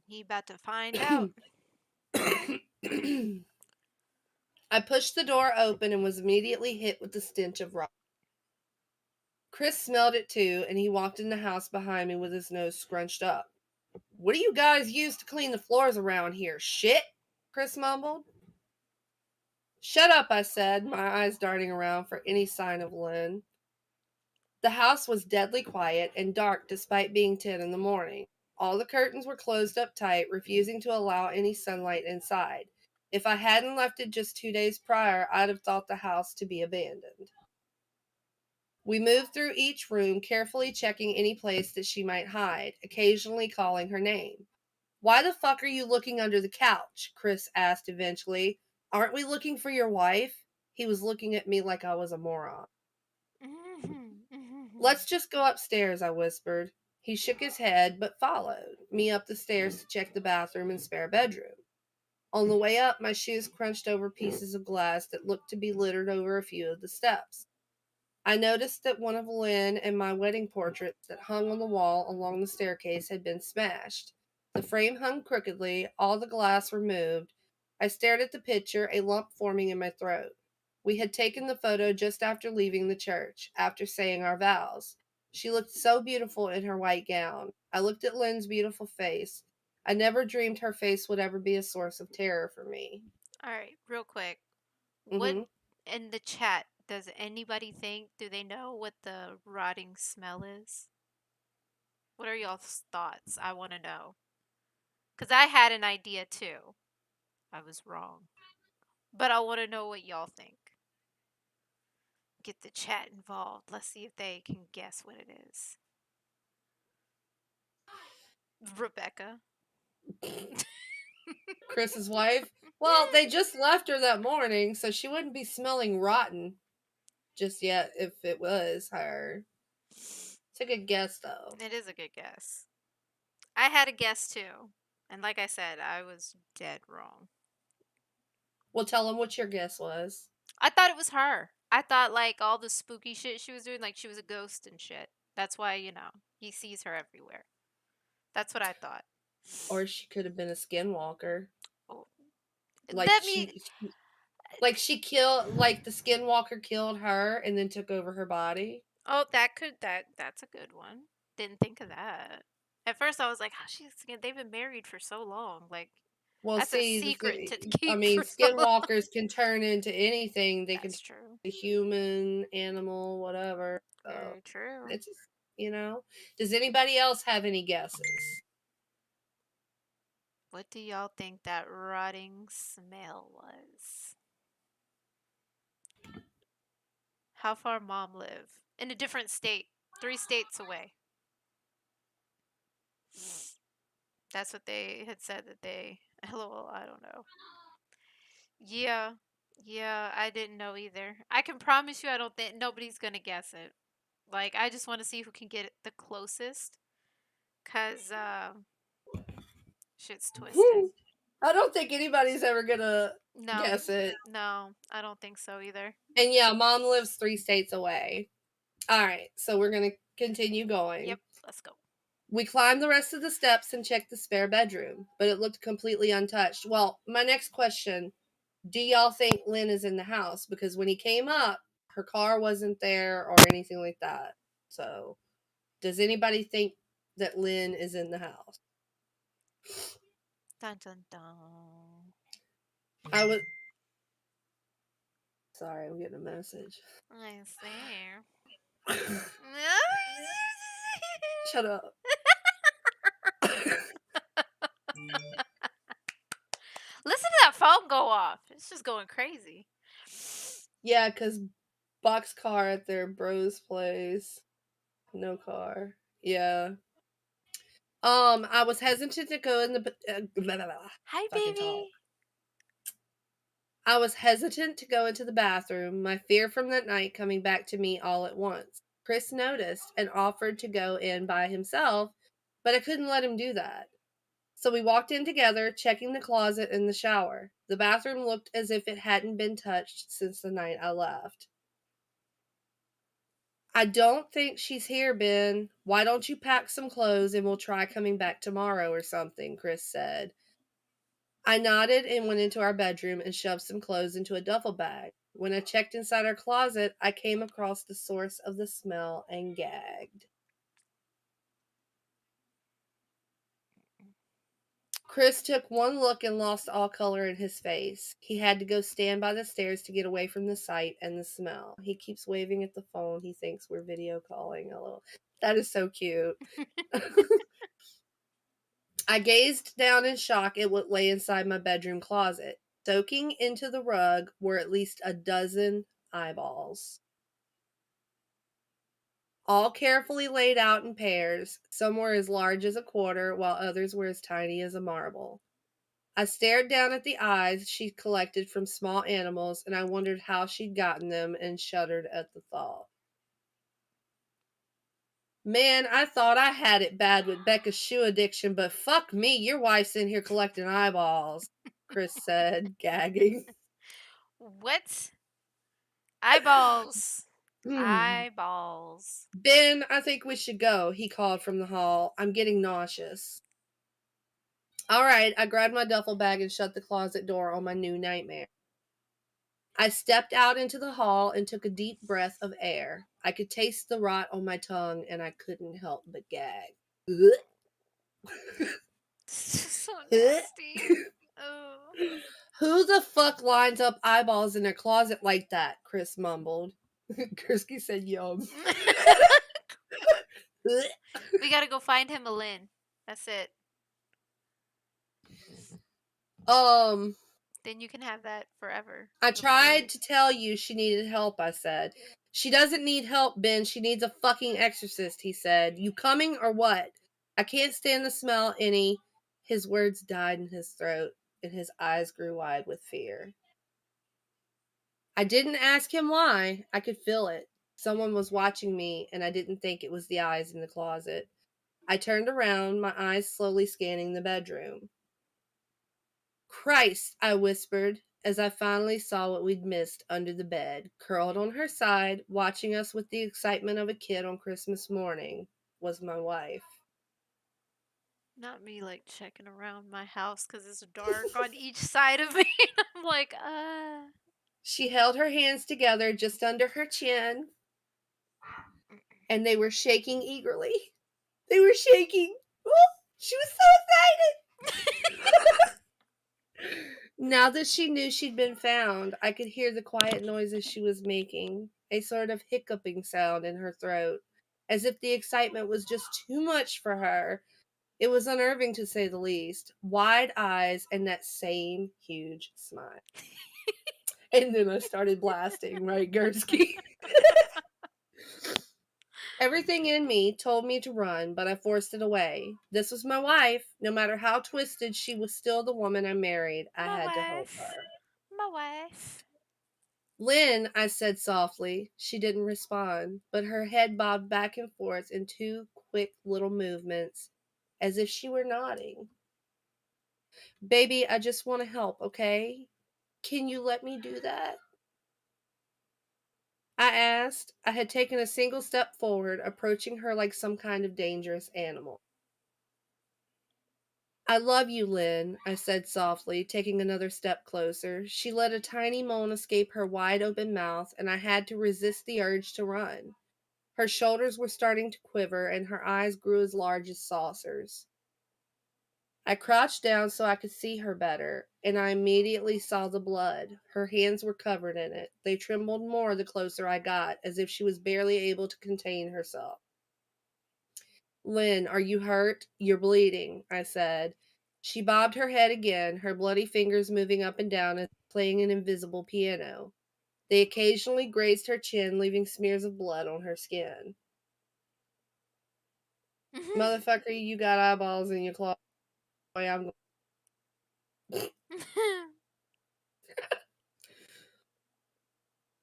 You about to find out. I pushed the door open and was immediately hit with the stench of rock. Chris smelled it too, and he walked in the house behind me with his nose scrunched up. "What do you guys use to clean the floors around here? Shit?" Chris mumbled. "Shut up," I said, my eyes darting around for any sign of Lynn. The house was deadly quiet and dark despite being 10 in the morning. All the curtains were closed up tight, refusing to allow any sunlight inside. If I hadn't left it just 2 days prior, I'd have thought the house to be abandoned. We moved through each room, carefully checking any place that she might hide, occasionally calling her name. "Why the fuck are you looking under the couch?" Chris asked eventually. "Aren't we looking for your wife?" He was looking at me like I was a moron. "Let's just go upstairs," I whispered. He shook his head, but followed me up the stairs to check the bathroom and spare bedroom. On the way up, my shoes crunched over pieces of glass that looked to be littered over a few of the steps. I noticed that one of Lynn and my wedding portraits that hung on the wall along the staircase had been smashed. The frame hung crookedly, all the glass removed. I stared at the picture, a lump forming in my throat. We had taken the photo just after leaving the church, after saying our vows. She looked so beautiful in her white gown. I looked at Lynn's beautiful face. I never dreamed her face would ever be a source of terror for me. All right, real quick. What Mm-hmm. in the chat does anybody think? Do they know what the rotting smell is? What are y'all's thoughts? I want to know. Because I had an idea too. I was wrong. But I want to know what y'all think. Get the chat involved. Let's see if they can guess what it is. Rebecca. Chris's wife. Well, they just left her that morning, so she wouldn't be smelling rotten just yet if it was her. It's a good guess, though. It is a good guess. I had a guess too. And like I said, I was dead wrong. Well, tell them what your guess was. I thought it was her. I thought like all the spooky shit she was doing, like she was a ghost and shit. That's why, he sees her everywhere. That's what I thought. Or she could have been a skinwalker. Oh, Like that mean Like the skinwalker killed her and then took over her body. Oh, that's a good one. Didn't think of that. At first, I was like, "How they've been married for so long. Like, Well, that's a see, secret to I keep mean, for so long." skinwalkers can turn into anything. They can turn That's true. into human, animal, whatever. So Very true. it's just, you know. Does anybody else have any guesses? What do y'all think that rotting smell was? How far mom live? In a different state, 3 states away. That's what they had said that they. LOL, I don't know. Yeah, yeah, I didn't know either. I can promise you, I don't think nobody's gonna guess it. Like, I just want to see who can get it the closest, cause shit's twisted. I don't think anybody's ever gonna No, guess it. no, I don't think so either. And yeah, mom lives 3 states away. All right, so we're gonna continue going. Yep, let's go. We climbed the rest of the steps and checked the spare bedroom, but it looked completely untouched. Well, my next question, do y'all think Lynn is in the house? Because when he came up, her car wasn't there or anything like that. So, does anybody think that Lynn is in the house? Dun dun dun. I was sorry, I'm getting a message. I see. Shut up. Listen to that phone go off. It's just going crazy. Yeah, because boxcar at their bro's place. No car. Yeah. I was hesitant to go in the blah, blah, blah. Hi, Fucking talk. baby. I was hesitant to go into the bathroom, my fear from that night coming back to me all at once. Chris noticed and offered to go in by himself, but I couldn't let him do that. So we walked in together, checking the closet and the shower. The bathroom looked as if it hadn't been touched since the night I left. I don't think she's here, Ben. Why don't you pack some clothes and we'll try coming back tomorrow or something, Chris said. I nodded and went into our bedroom and shoved some clothes into a duffel bag. When I checked inside our closet, I came across the source of the smell and gagged. Chris took one look and lost all color in his face. He had to go stand by the stairs to get away from the sight and the smell. He keeps waving at the phone. He thinks we're video calling. Hello. That is so cute. I gazed down in shock at what lay inside my bedroom closet. Soaking into the rug were at least a dozen eyeballs. All carefully laid out in pairs. Some were as large as a quarter, while others were as tiny as a marble. I stared down at the eyes she'd collected from small animals, and I wondered how she'd gotten them and shuddered at the thought. Man, I thought I had it bad with Becca's shoe addiction, but fuck me, your wife's in here collecting eyeballs, Chris said, gagging. What? Eyeballs. Hmm. Eyeballs. Ben, I think we should go, he called from the hall. I'm getting nauseous. All right, I grabbed my duffel bag and shut the closet door on my new nightmare. I stepped out into the hall and took a deep breath of air. I could taste the rot on my tongue and I couldn't help but gag. So nasty. Oh. Who the fuck lines up eyeballs in their closet like that? Chris mumbled. Kirsky said yum. We gotta go find him a Lynn. That's it. Then you can have that forever. I for tried free. to tell you she needed help, I said. She doesn't need help, Ben. She needs a fucking exorcist, he said. You coming or what? I can't stand the smell any. His words died in his throat, and his eyes grew wide with fear. I didn't ask him why. I could feel it. Someone was watching me, and I didn't think it was the eyes in the closet. I turned around, my eyes slowly scanning the bedroom. Christ, I whispered, as I finally saw what we'd missed under the bed. Curled on her side, watching us with the excitement of a kid on Christmas morning, was my wife. Not me like checking around my house because it's dark on each side of me. I'm like. She held her hands together just under her chin, and they were shaking eagerly. They were shaking. Oh, she was so excited. Now that she knew she'd been found, I could hear the quiet noises she was making, a sort of hiccuping sound in her throat, as if the excitement was just too much for her. It was unnerving to say the least. Wide eyes and that same huge smile. And then I started blasting, right, Gursky? Everything in me told me to run, but I forced it away. This was my wife. No matter how twisted, she was still the woman I married. I My had to help wife. her. My wife. Lynn, I said softly. She didn't respond, but her head bobbed back and forth in two quick little movements, as if she were nodding. Baby, I just want to help, okay? Can you let me do that? I asked. I had taken a single step forward, approaching her like some kind of dangerous animal. I love you, Lynn, I said softly, taking another step closer. She let a tiny moan escape her wide open mouth, and I had to resist the urge to run. Her shoulders were starting to quiver, and her eyes grew as large as saucers. I crouched down so I could see her better, and I immediately saw the blood. Her hands were covered in it. They trembled more the closer I got, as if she was barely able to contain herself. Lynn, are you hurt? You're bleeding, I said. She bobbed her head again, her bloody fingers moving up and down as playing an invisible piano. They occasionally grazed her chin, leaving smears of blood on her skin. Motherfucker, you got eyeballs in your claw. I'm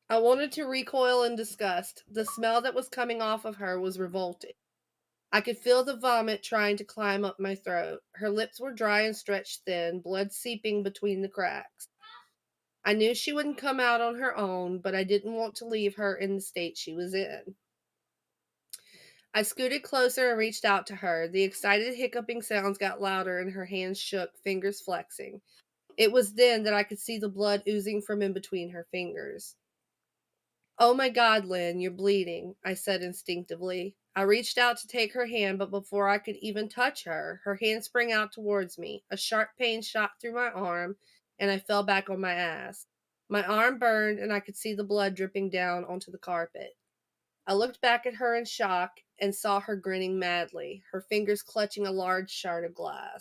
I wanted to recoil in disgust. The smell that was coming off of her was revolting. I could feel the vomit trying to climb up my throat. Her lips were dry and stretched thin, blood seeping between the cracks. I knew she wouldn't come out on her own, but I didn't want to leave her in the state she was in. I scooted closer and reached out to her. The excited hiccuping sounds got louder and her hands shook, fingers flexing. It was then that I could see the blood oozing from in between her fingers. Oh my God, Lynn, you're bleeding, I said instinctively. I reached out to take her hand, but before I could even touch her, her hand sprang out towards me. A sharp pain shot through my arm, and I fell back on my ass. My arm burned, and I could see the blood dripping down onto the carpet. I looked back at her in shock and saw her grinning madly, her fingers clutching a large shard of glass.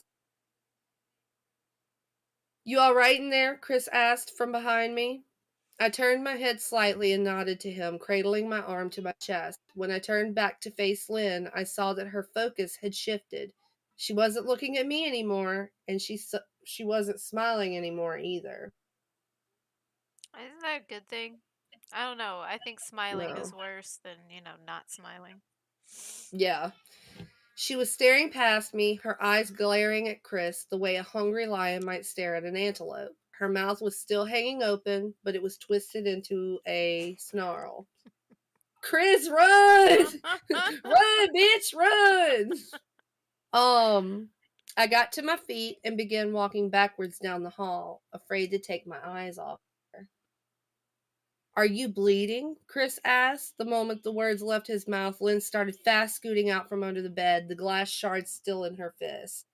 You all right in there? Chris asked from behind me. I turned my head slightly and nodded to him, cradling my arm to my chest. When I turned back to face Lynn, I saw that her focus had shifted. She wasn't looking at me anymore, and she wasn't smiling anymore either. Isn't that a good thing? I don't know. I think smiling is No. worse than, not smiling. Yeah. She was staring past me, her eyes glaring at Chris the way a hungry lion might stare at an antelope. Her mouth was still hanging open, but it was twisted into a snarl. Chris, run! Run, bitch, run! I got to my feet and began walking backwards down the hall, afraid to take my eyes off her. Are you bleeding? Chris asked. The moment the words left his mouth, Lynn started fast scooting out from under the bed, the glass shards still in her fist.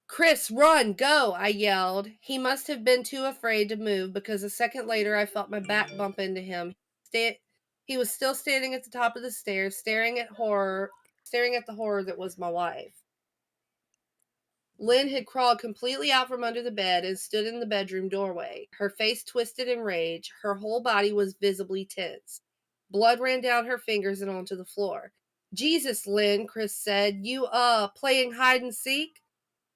Chris, run, go, I yelled. He must have been too afraid to move because a second later I felt my back bump into him. He was still standing at the top of the stairs, staring at the horror that was my wife. Lynn had crawled completely out from under the bed and stood in the bedroom doorway, her face twisted in rage. Her whole body was visibly tense. Blood ran down her fingers and onto the floor. Jesus, Lynn, Chris said, you, playing hide and seek?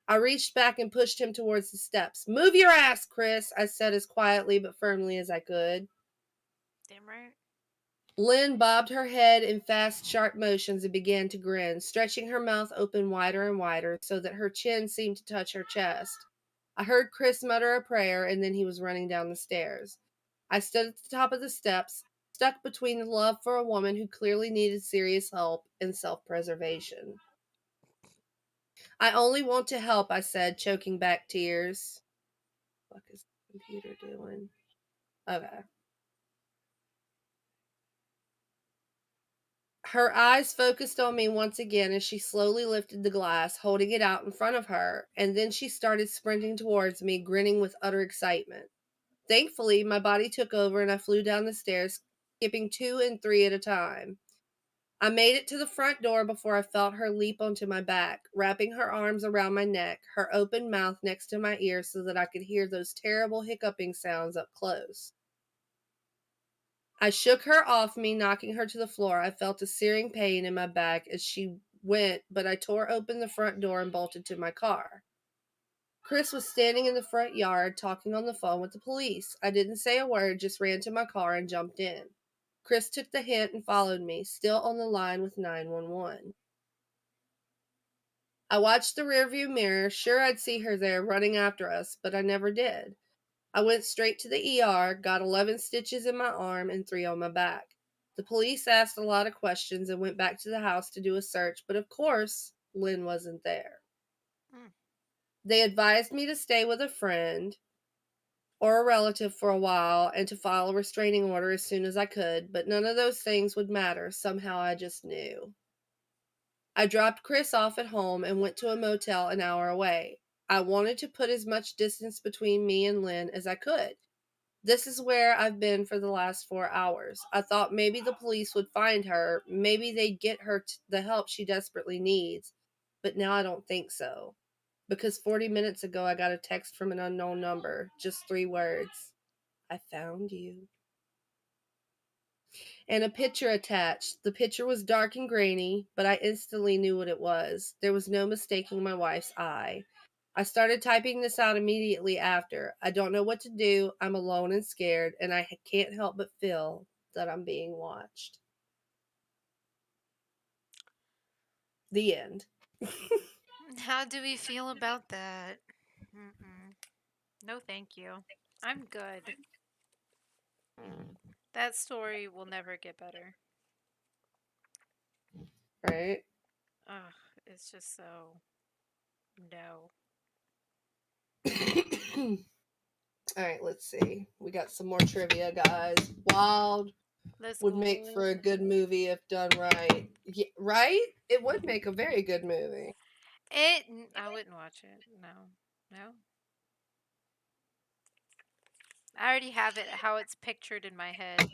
I reached back and pushed him towards the steps. Move your ass, Chris, I said as quietly but firmly as I could. Damn right. Lynn bobbed her head in fast, sharp motions and began to grin, stretching her mouth open wider and wider so that her chin seemed to touch her chest. I heard Chris mutter a prayer, and then he was running down the stairs. I stood at the top of the steps, stuck between the love for a woman who clearly needed serious help and self-preservation. I only want to help, I said, choking back tears. Fuck is computer doing? Okay. Her eyes focused on me once again as she slowly lifted the glass, holding it out in front of her, and then she started sprinting towards me, grinning with utter excitement. Thankfully, my body took over and I flew down the stairs, skipping 2 and 3 at a time. I made it to the front door before I felt her leap onto my back, wrapping her arms around my neck, her open mouth next to my ear so that I could hear those terrible hiccuping sounds up close. I shook her off me, knocking her to the floor. I felt a searing pain in my back as she went, but I tore open the front door and bolted to my car. Chris was standing in the front yard talking on the phone with the police. I didn't say a word, just ran to my car and jumped in. Chris took the hint and followed me, still on the line with 911. I watched the rearview mirror, sure I'd see her there running after us, but I never did. I went straight to the ER, got 11 stitches in my arm and 3 on my back. The police asked a lot of questions and went back to the house to do a search, but of course, Lynn wasn't there. Mm. They advised me to stay with a friend or a relative for a while and to file a restraining order as soon as I could, but none of those things would matter. Somehow I just knew. I dropped Chris off at home and went to a motel an hour away. I wanted to put as much distance between me and Lynn as I could. This is where I've been for the last 4 hours. I thought maybe the police would find her, maybe they'd get her the help she desperately needs, but now I don't think so. Because 40 minutes ago I got a text from an unknown number, just 3 words. I found you. And a picture attached. The picture was dark and grainy, but I instantly knew what it was. There was no mistaking my wife's eye. I started typing this out immediately after. I don't know what to do. I'm alone and scared, and I can't help but feel that I'm being watched. The end. How do we feel about that? Mm-mm. No, thank you. I'm good. That story will never get better. Right? Ugh, it's just so no. All right, let's see. We got some more trivia, guys. Wild Let's would make go. for a good movie if done right. Yeah, right? It would make a very good movie. I wouldn't watch it. No. No. I already have it how it's pictured in my head.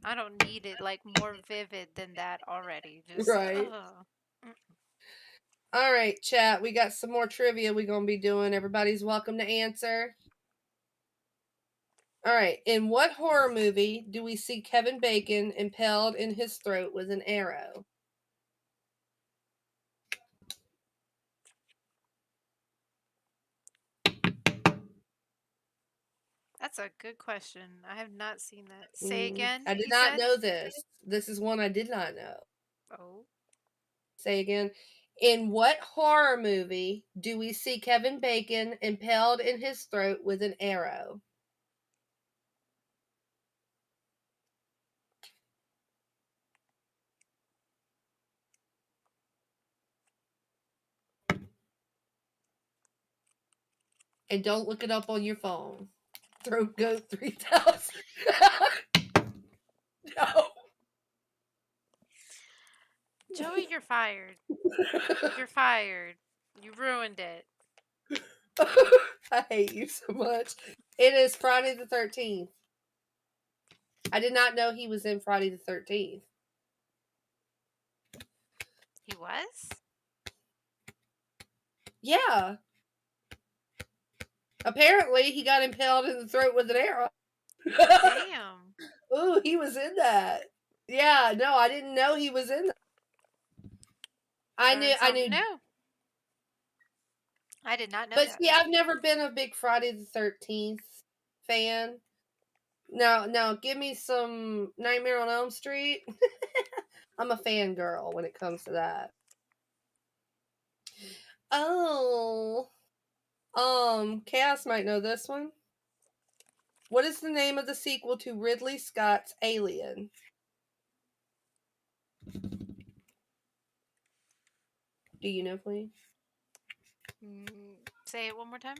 I don't need it like more vivid than that already. Just Right. ugh. All right, chat. We got some more trivia we're going to be doing. Everybody's welcome to answer. All right. In what horror movie do we see Kevin Bacon impaled in his throat with an arrow? That's a good question. I have not seen that. Say again, I did you not said? know this. This is one I did not know. Oh. Say again. In what horror movie do we see Kevin Bacon impaled in his throat with an arrow? And don't look it up on your phone. Throat Goat 3000. No. Joey, you're fired. You're fired. You ruined it. I hate you so much. It is Friday the 13th. I did not know he was in Friday the 13th. He was? Yeah. Apparently, he got impaled in the throat with an arrow. Damn. Ooh, he was in that. Yeah, no, I didn't know he was in that. I Learn something knew. new. I did not know But that. see, I've never been a big Friday the 13th fan. Now, give me some Nightmare on Elm Street. I'm a fangirl when it comes to that. Oh. Chaos might know this one. What is the name of the sequel to Ridley Scott's Alien? Do you know, please? Say it one more time.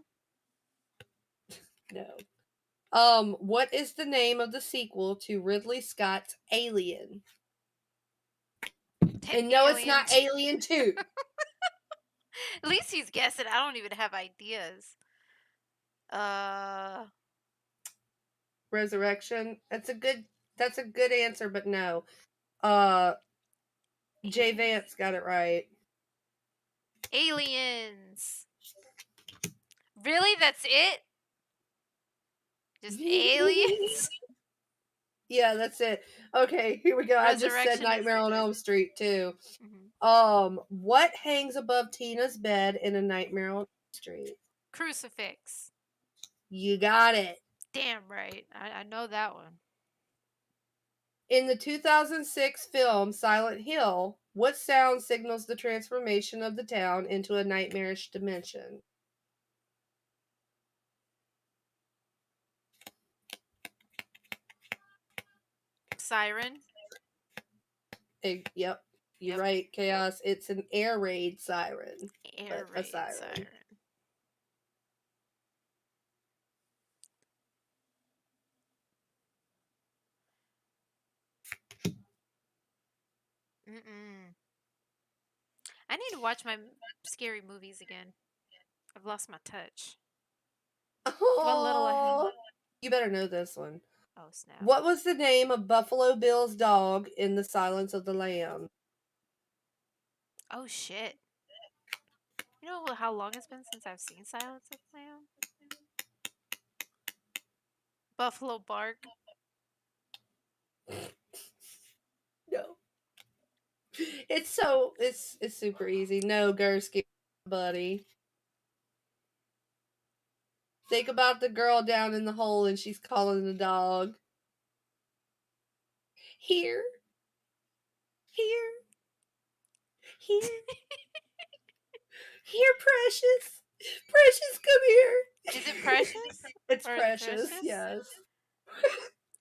No. What is the name of the sequel to Ridley Scott's Alien? And no, it's not Alien 2. At least he's guessing. I don't even have ideas. Resurrection. That's a good answer, but no. Jay Vance got it right. Aliens. Really? That's it? Just aliens? Yeah, that's it. Okay, here we go. I just said Resurrection is Nightmare on Elm Street too. Mhm. What hangs above Tina's bed in A Nightmare on Elm Street? Crucifix. You got it. Damn right. I know that one. In the 2006 film Silent Hill, what sound signals the transformation of the town into a nightmarish dimension? Siren. Yep, you're Yep. right, Chaos. It's an air raid siren. Air but a raid siren. Mm-mm. I need to watch my scary movies again. I've lost my touch. What little I have. You better know this one. Oh, snap. What was the name of Buffalo Bill's dog in The Silence of the Lamb? Oh, shit. You know how long it's been since I've seen Silence of the Lamb? Buffalo Bark. No. It's super easy. No, Gursky, buddy. Think about the girl down in the hole and she's calling the dog. Here. Here. Here. Here, Precious. Precious, come here. Is it Precious? It's Or Precious, Precious? yes.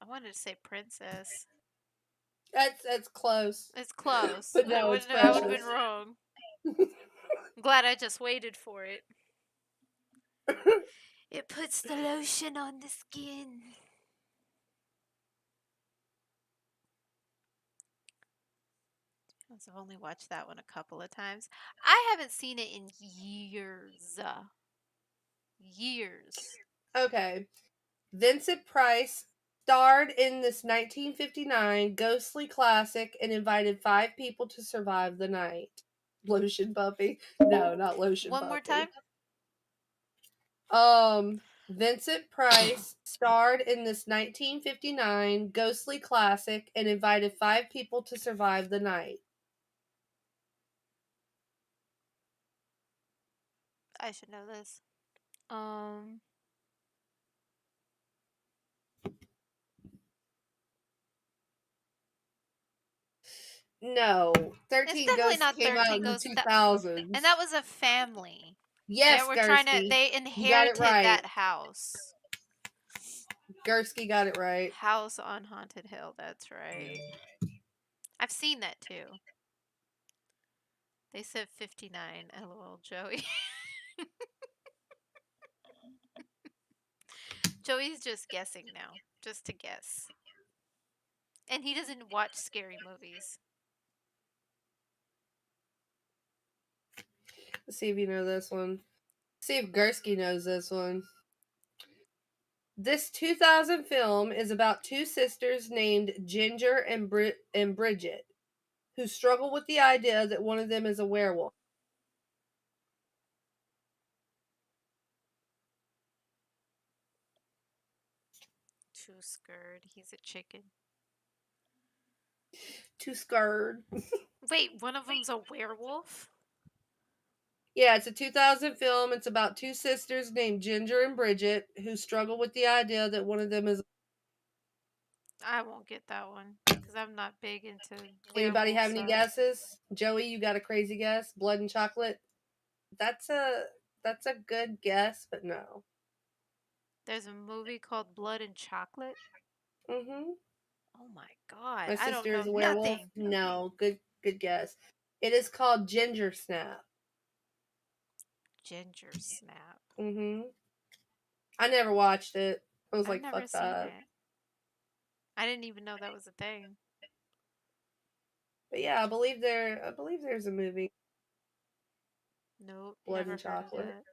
I wanted to say Princess. That's close. It's close, But but no, it's I would have Precious. been wrong. I'm glad I just waited for it. It puts the lotion on the skin. I've only watched that one a couple of times. I haven't seen it in years. Years. Okay. Vincent Price starred in this 1959 ghostly classic and invited 5 people to survive the night. Lotion Puppy? No, not Lotion One Puppy. more time? Vincent Price starred in this 1959 ghostly classic and invited 5 people to survive the night. I should know this. No, It's 13 definitely Ghosts not came out 13 in the Ghosts. 2000s. And that was a family. Yes, They Gursky. inherited right. that house. Gursky got it right. House on Haunted Hill, that's right. I've seen that too. They said 59. LOL, Joey. Joey's just guessing now. Just to guess. And he doesn't watch scary movies. Let's see if you know this one. See if Gursky knows this one. This 2000 film is about 2 sisters named Ginger and Bridget, who struggle with the idea that one of them is a werewolf. Too scared. He's a chicken. Too scared. Wait, one of them's a werewolf? Yeah, it's a 2000 film. It's about 2 sisters named Ginger and Bridget who struggle with the idea that one of them is. I won't get that one because I'm not big into Anybody have werewolf any stuff. guesses? Joey, you got a crazy guess? Blood and Chocolate? That's a good guess, but no. There's a movie called Blood and Chocolate. Mm-hmm. Oh my god. My I don't sister know is a werewolf? nothing. No. Good guess. It is called Ginger Snap. Ginger Snap. Mm-hmm. I never watched it. I was I've like, never fuck seen that. it. I didn't even know that was a thing. But yeah, I believe there's a movie, Nope, Blood never and heard of Chocolate. that.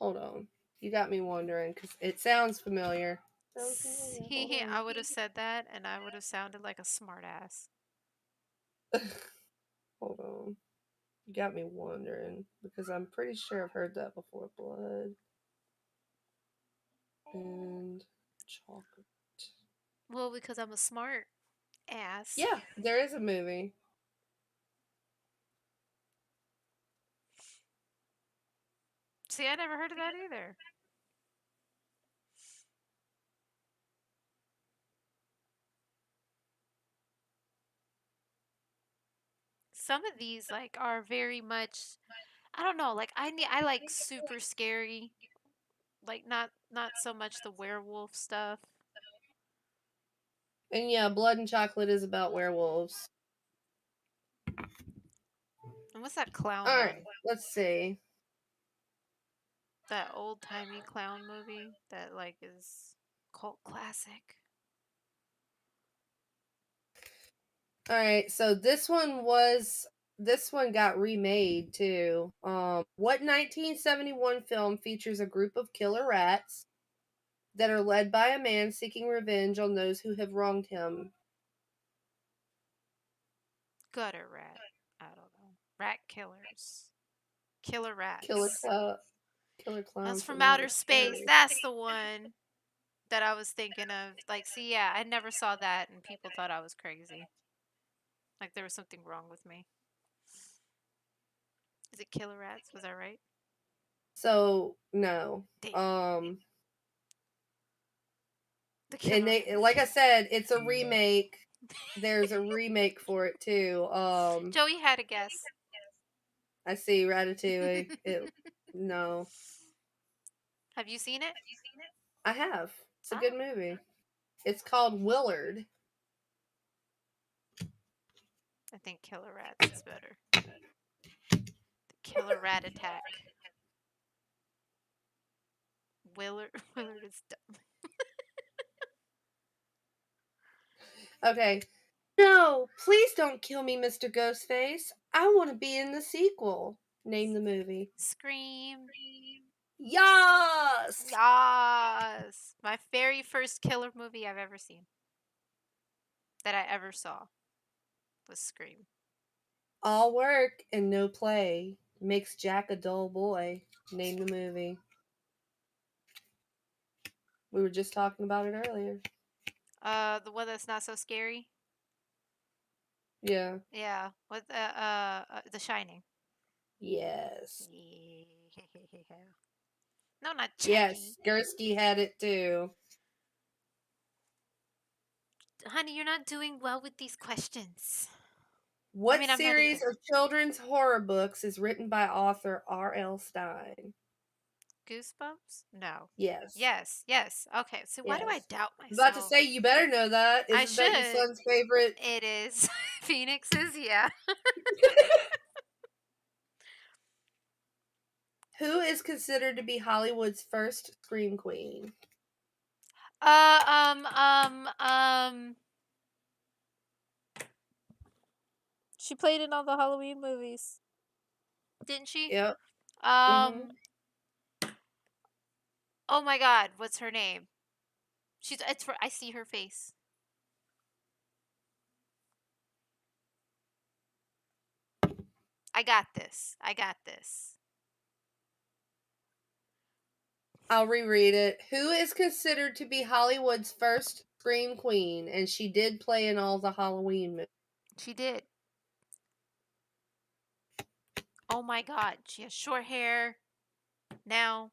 Hold on. You got me wondering because it sounds familiar. Sounds familiar. Hold See, I would have said that, and I would have sounded like a smartass. on. Hold on. You got me wondering because I'm pretty sure I've heard that before. Blood and chocolate. Well, because I'm a smart ass. Yeah, there is a movie. See, I never heard of that either. Some of these like are very much I don't know, like I like super scary, like not so much the werewolf stuff. And yeah, Blood and Chocolate is about werewolves. And what's that clown All right, one? let's see. That old-timey clown movie that like is cult classic. All right, so this one got remade too. What 1971 film features a group of killer rats that are led by a man seeking revenge on those who have wronged him? Gutter rat. I don't know. Rat killers. Killer Killer rats. clown, Killer That's clowns from from outer outer space. space. That's the one that I was thinking of. Like, see, yeah, I never saw that and people thought I was crazy. Like there was something wrong with me. Is it killer rats? Was that right? So no, Damn. The and killer they, like I rats. said, it's a remake. There's a remake for it too. Joey had a guess. I see Ratatouille. It no, Have you seen it? I have. It's a good Oh. movie. It's called Willard. I think killer rats is better. The killer rat attack. Willard Willard is dumb. Okay. No, please don't kill me, Mr. Ghostface. I want to be in the sequel. Name the movie. Scream. Yes! Yes. My very first killer movie I've ever seen. That I ever saw was Scream. All work and no play makes Jack a dull boy. Name the movie. We were just talking about it earlier. The one that's not so scary. Yeah. Yeah. What The Shining. Yes. Yeah. No, not Chucky. Yes, Gursky had it too. Honey, you're not doing well with these questions. I What mean, I'm not series either. of children's horror books is written by author R.L. Stein? Goosebumps? No. Yes. Yes, yes. Okay, so why do I Yes. doubt I was about to myself? say, you better know that. I Isn't that your should. son's favorite? It is. Phoenixes, yeah. Who is considered to be Hollywood's first scream queen? Uh, um, um, um. She played in all the Halloween movies, didn't she? Yep. Mm-hmm. Um. Oh my God, what's her name? She's. It's. I see her face. I got this. I got this. I'll reread it. Who is considered to be Hollywood's first scream queen? And she did play in all the Halloween movies. She did. Oh my God, she has short hair now.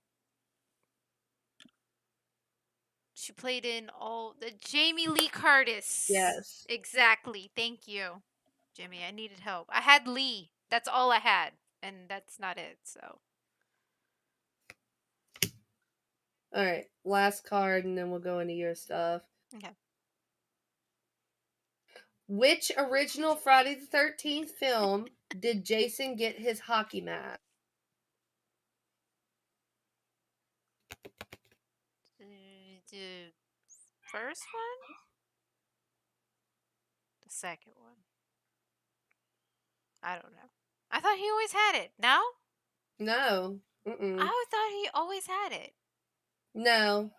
She played in all the Jamie Lee Curtis. Yes. Exactly. Thank you, Jimmy. I needed help. I had Lee. That's all I had, and that's not it. So All right. Last card, and then we'll go into your stuff. okay. Which original Friday the 13th film did Jason get his hockey mask? The first one? The second one? I don't know. I thought he always had it. No? No. Mm-mm. I thought he always had it. No.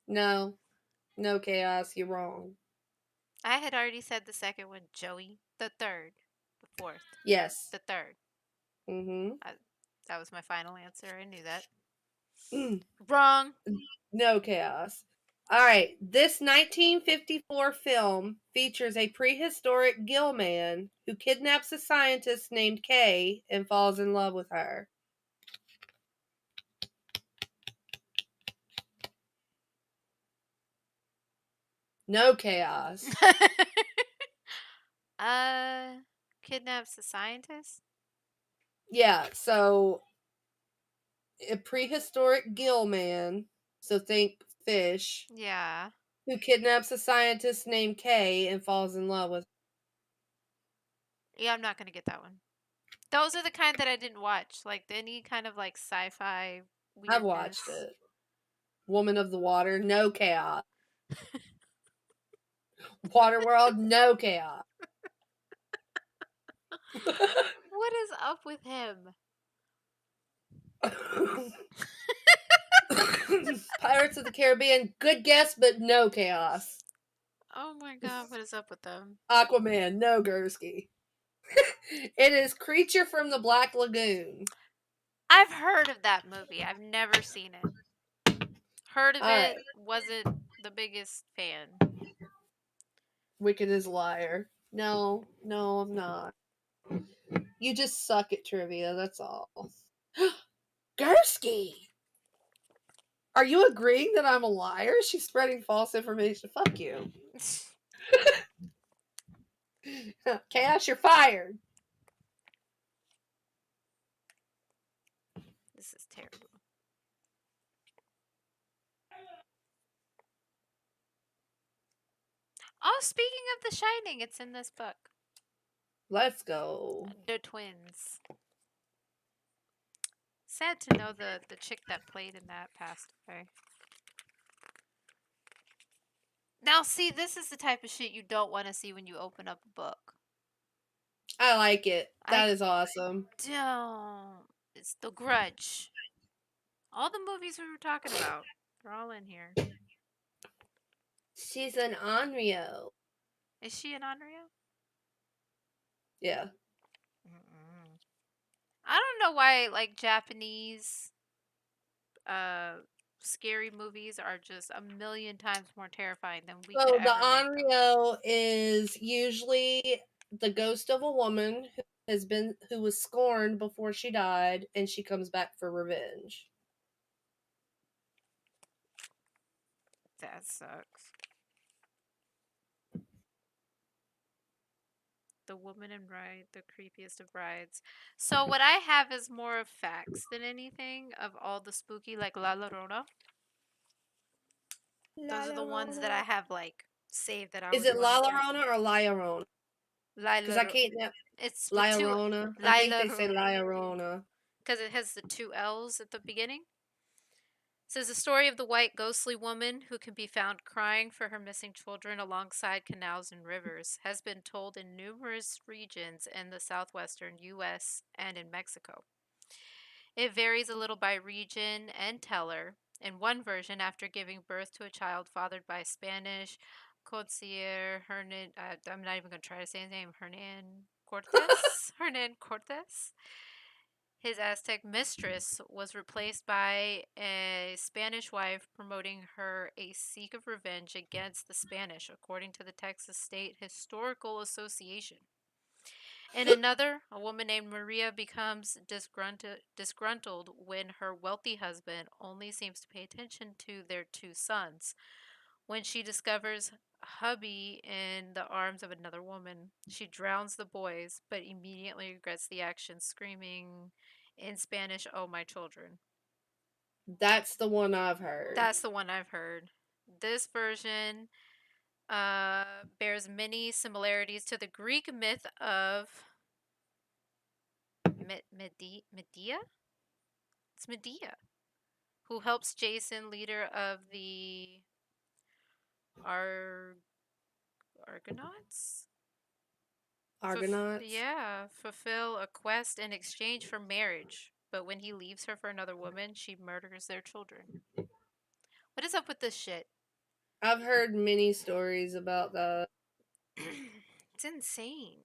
No. No, Chaos. You're wrong. I had already said the second one, Joey. The third. The fourth. Yes. The third. Mm-hmm. That was my final answer. I knew that. Mm. Wrong. No, Chaos. All right. This 1954 film features a prehistoric gill man who kidnaps a scientist named Kay and falls in love with her. No, Chaos. Kidnaps a scientist? Yeah, so a prehistoric gill man, so think fish, Yeah. who kidnaps a scientist named Kay and falls in love with. Yeah, I'm not gonna get that one. Those are the kind that I didn't watch. Like any kind of like sci-fi I've watched weirdness. it. Woman of the Water, no Chaos. Waterworld, no Chaos. What is up with him? Pirates of the Caribbean, good guess, but no Chaos. Oh my god, what is up with them? Aquaman, no Gursky. It is Creature from the Black Lagoon. I've heard of that movie. I've never seen it. Heard of All right, it, wasn't the biggest fan. Wicked as a liar. No, no, I'm not. You just suck at trivia, that's all. Gursky! Are you agreeing that I'm a liar? She's spreading false information. Fuck you. Chaos, you're fired. This is terrible. Oh, speaking of The Shining, it's in this book. Let's go. The twins. Sad to know the chick that played in that passed away. Now, see, this is the type of shit you don't want to see when you open up a book. I like it. That I is awesome. don't. It's The Grudge. All the movies we were talking about, they're all in here. She's an Onryo. Is she an Onryo? Yeah. Mm-mm. I don't know why, like, Japanese scary movies are just a million times more terrifying than we So could the ever make them. Onryo is usually the ghost of a woman who was scorned before she died, and she comes back for revenge. That sucks. The Woman in Bride, the creepiest of brides. So what I have is more of facts than anything of all the spooky, like La Llorona. Those are the ones that I have like saved that I Is would it want La to do. Llorona or La Llorona? La Because I Llorona. can't. It's La with two. Llorona. I La think they say Llorona. La Llorona. Because it has the two L's at the beginning. It says the story of the white ghostly woman who can be found crying for her missing children alongside canals and rivers has been told in numerous regions in the southwestern U.S. and in Mexico. It varies a little by region and teller. In one version, after giving birth to a child fathered by Spanish concierge Hernan, I'm not even going to try to say his name, Hernan Cortes. Hernan Cortes. His Aztec mistress was replaced by a Spanish wife promoting her a seek of revenge against the Spanish, according to the Texas State Historical Association. In another, a woman named Maria becomes disgruntled when her wealthy husband only seems to pay attention to their two sons. When she discovers hubby in the arms of another woman, she drowns the boys, but immediately regrets the action, screaming in Spanish, "Oh, my children." That's the one I've heard. That's the one I've heard. This version bears many similarities to the Greek myth of Medea? It's Medea, who helps Jason, leader of the Ar Argonauts? Argonauts. Yeah, fulfill a quest in exchange for marriage. But when he leaves her for another woman, she murders their children. What is up with this shit? I've heard many stories about the It's insane.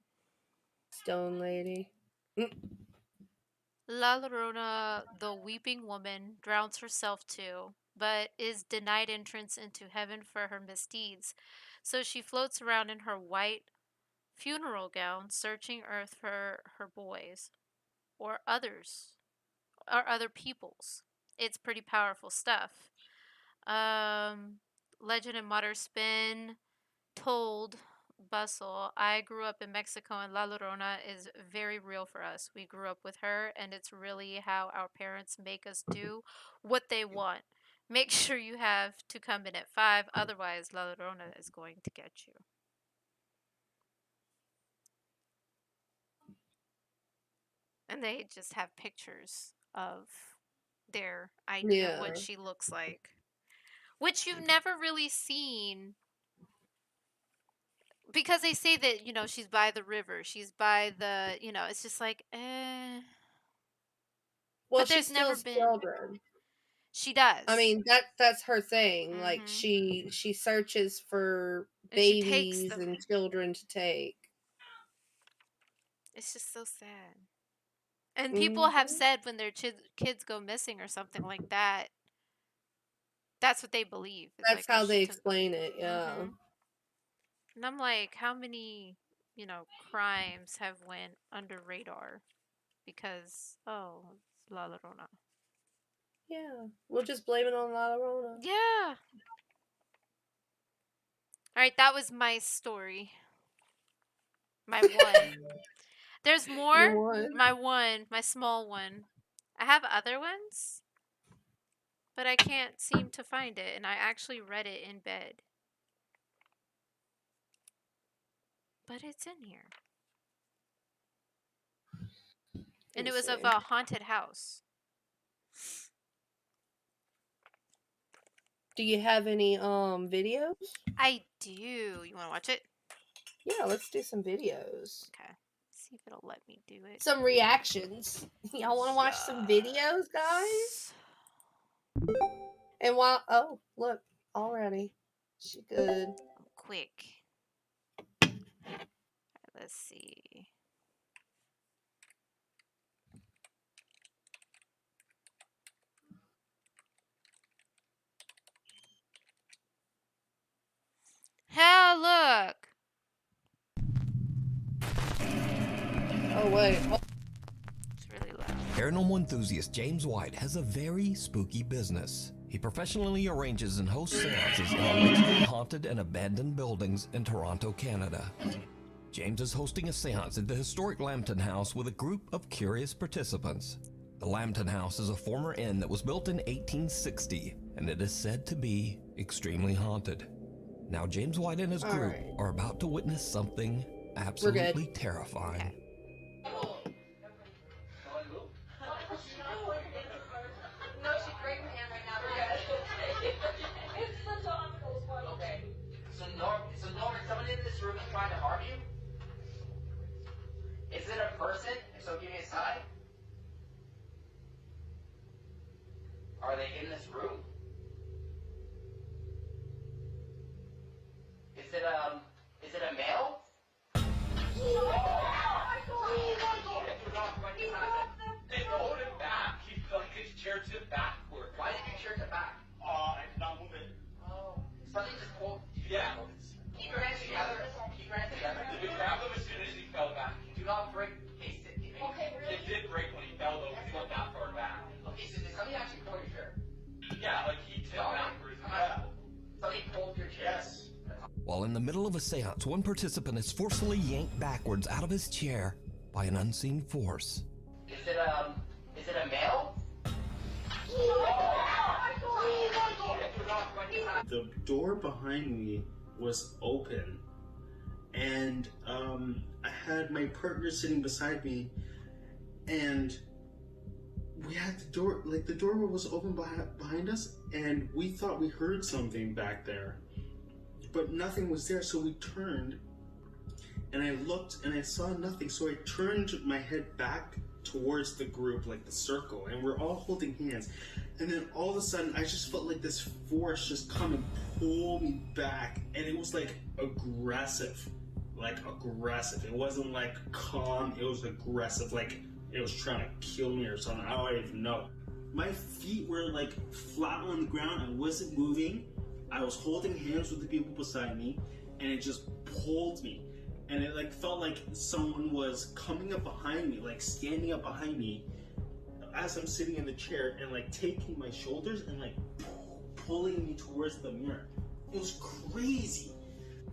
stone lady. La Llorona, the weeping woman, drowns herself too, but is denied entrance into heaven for her misdeeds. So she floats around in her white funeral gown, searching earth for her boys or others or other peoples. It's pretty powerful stuff. Legend and modern spin told Bustle. I grew up in Mexico and La Llorona is very real for us. We grew up with her and it's really how our parents make us do what they want. Make sure you have to come in at 5, otherwise La Llorona is going to get you. And they just have pictures of their idea of Yeah. what she looks like, which you've never really seen because they say that, she's by the river, she's by the, it's just like, Well, but she there's never steals been. children. She does. I mean, that's her thing. Like Mhm. she searches for And she takes babies them. and children to take. It's just so sad. And people have Mhm. said when their kids go missing or something like that, that's what they believe. It's That's like, oh, how she they took. explain it. Yeah. Mhm. And I'm like, how many, crimes have went under radar because it's La Llorona. Yeah. We'll just blame it on La Llorona. Yeah. All right, that was my story. My one. There's more. You won. My small one. I have other ones, but I can't seem to find it, and I actually read it in bed. But it's in here. Let And me it was of see. a haunted house. Do you have any videos? I do. You want to watch it? Yeah, let's do some videos. Okay. See if it'll let me do it. Some reactions. Y'all want to watch some videos, guys? Yes. And look, already. She good. Quick. Let's see. Hell, look. Oh wait. Oh. It's really loud. Paranormal enthusiast James White has a very spooky business. He professionally arranges and hosts seances in allegedly haunted and abandoned buildings in Toronto, Canada. James is hosting a seance at the historic Lambton House with a group of curious participants. The Lambton House is a former inn that was built in 1860, and it is said to be extremely haunted. Now James White and his group are about to witness something absolutely terrifying. So Norman, someone in this room is trying to harm you? Is it a person? If so, give me a sign. Are they in this room? Is it a male? They hold it back. He like his chair tipped backward. Why did your chair tip back? I did not move it. Oh. Something just pulled. Yeah. Keep your hands together. Keep your hands together. We grabbed him as soon as he fell back. Do not break. Okay, really? It did break when he fell though, because he went that far back. Okay, so did somebody actually pull your chair? Yeah, like he tipped backwards. Yeah. Somebody pulled your chair? Yes. While in the middle of a seance, one participant is forcefully yanked backwards out of his chair by an unseen force. Is it a male? The door behind me was open, and I had my partner sitting beside me, and we had the door, like the door was open behind us, and we thought we heard something back there, but nothing was there. So we turned, and I looked, and I saw nothing. So I turned my head back towards the group, like the circle, and we're all holding hands. And then all of a sudden, I just felt like this force just come and pull me back, and it was like aggressive. It wasn't like calm, it was aggressive, like it was trying to kill me or something. I don't even know. My feet were like flat on the ground. I wasn't moving. I was holding hands with the people beside me, and it just pulled me. And it like felt like someone was coming up behind me, like standing up behind me as I'm sitting in the chair, and like taking my shoulders and like pulling me towards the mirror. It was crazy.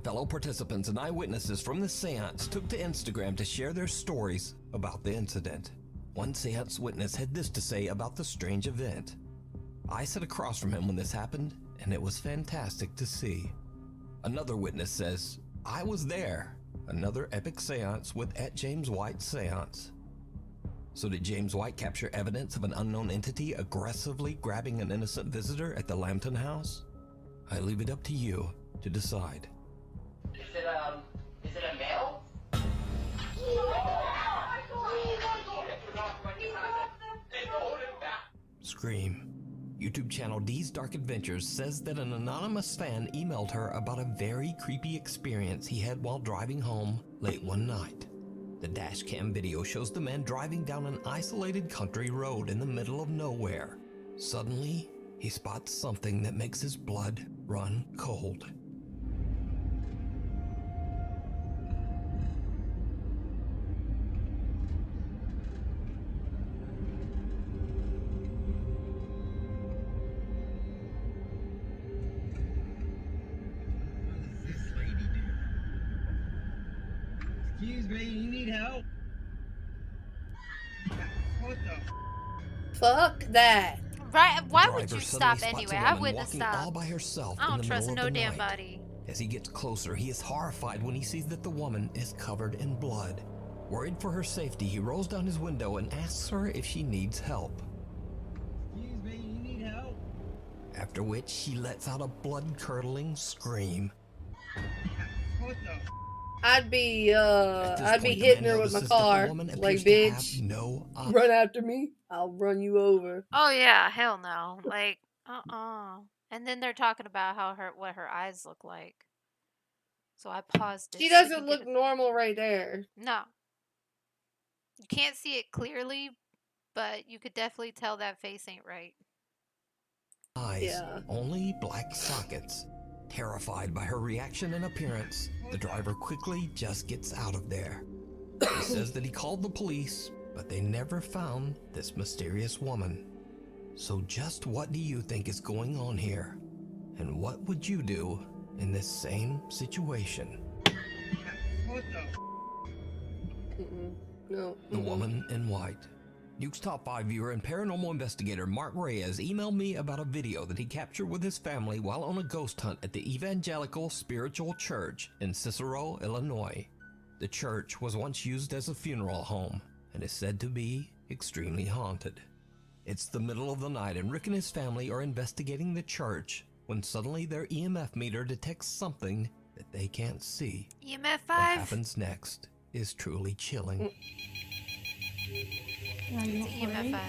Fellow participants and eyewitnesses from the seance took to Instagram to share their stories about the incident. One seance witness had this to say about the strange event. I sat across from him when this happened, and it was fantastic to see. Another witness says, I was there. Another epic seance with @JamesWhite Seance. So did James White capture evidence of an unknown entity aggressively grabbing an innocent visitor at the Lambton house? I leave it up to you to decide. Is it a male? Scream. YouTube channel D's Dark Adventures says that an anonymous fan emailed her about a very creepy experience he had while driving home late one night. The dash cam video shows the man driving down an isolated country road in the middle of nowhere. Suddenly, he spots something that makes his blood run cold. Excuse me, you need help? What the? Fuck that. Right? Why would Driver you suddenly stop spots anyway? a I woman wouldn't walking stop. all by herself I in don't the trust middle of no the damn night. body. As he gets closer, he is horrified when he sees that the woman is covered in blood. Worried for her safety, he rolls down his window and asks her if she needs help. Excuse me, you need help? After which, she lets out a blood-curdling scream. What the? I'd be At this point, the hitting man her with my notices that the car. woman Like, appears to have bitch, no option. run after me. I'll run you over. Oh yeah, hell no. Like, And then they're talking about what her eyes look like. So I paused it. She so we doesn't can look get it. normal right there. No. You can't see it clearly, but you could definitely tell that face ain't right. Eyes, Yeah. only black sockets. Terrified by her reaction and appearance, the driver quickly just gets out of there. He says that he called the police, but they never found this mysterious woman. So just what do you think is going on here? And what would you do in this same situation? What the? No. The Woman in White. Duke's Top 5 viewer and paranormal investigator Mark Reyes emailed me about a video that he captured with his family while on a ghost hunt at the Evangelical Spiritual Church in Cicero, Illinois. The church was once used as a funeral home and is said to be extremely haunted. It's the middle of the night and Rick and his family are investigating the church when suddenly their EMF meter detects something that they can't see. EMF 5. What happens next is truly chilling. It's EMF 5.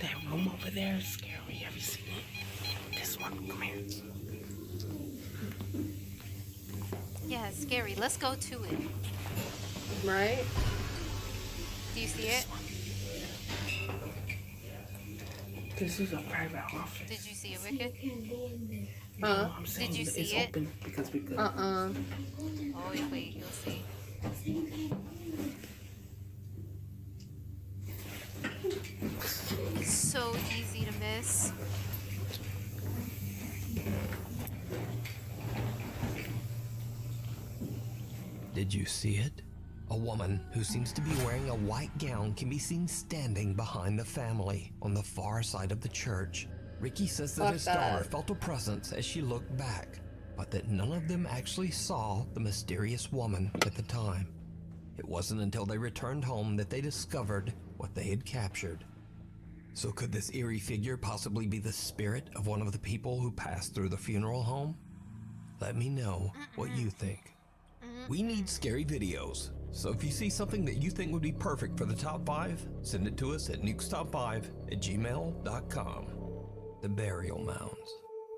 That room over there is scary. Have you seen it? This one. Come here. Yeah, it's scary. Let's go to it. Right? Do you see it? This is a private office. Did you see it, Wicked? No, I'm saying Did you see it's it? open because we could. Oh, wait, you'll see. It's so easy to miss. Did you see it? A woman who seems to be wearing a white gown can be seen standing behind the family on the far side of the church. Ricky says that Fuck his that. daughter felt a presence as she looked back, but that none of them actually saw the mysterious woman at the time. It wasn't until they returned home that they discovered what they had captured. So could this eerie figure possibly be the spirit of one of the people who passed through the funeral home? Let me know what you think. We need scary videos, so if you see something that you think would be perfect for the top 5, send it to us at nukestop5@gmail.com. The Burial Mounds.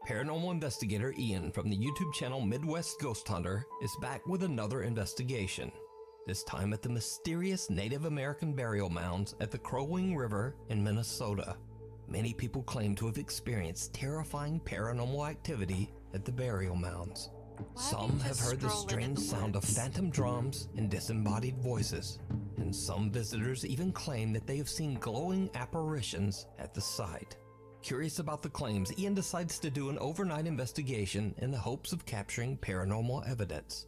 Paranormal investigator Ian from the YouTube channel Midwest Ghost Hunter is back with another investigation, this time at the mysterious Native American burial mounds at the Crow Wing River in Minnesota. Many people claim to have experienced terrifying paranormal activity at the burial mounds. Some have heard the strange sound of phantom drums and disembodied voices, and some visitors even claim that they have seen glowing apparitions at the site. Curious about the claims, Ian decides to do an overnight investigation in the hopes of capturing paranormal evidence.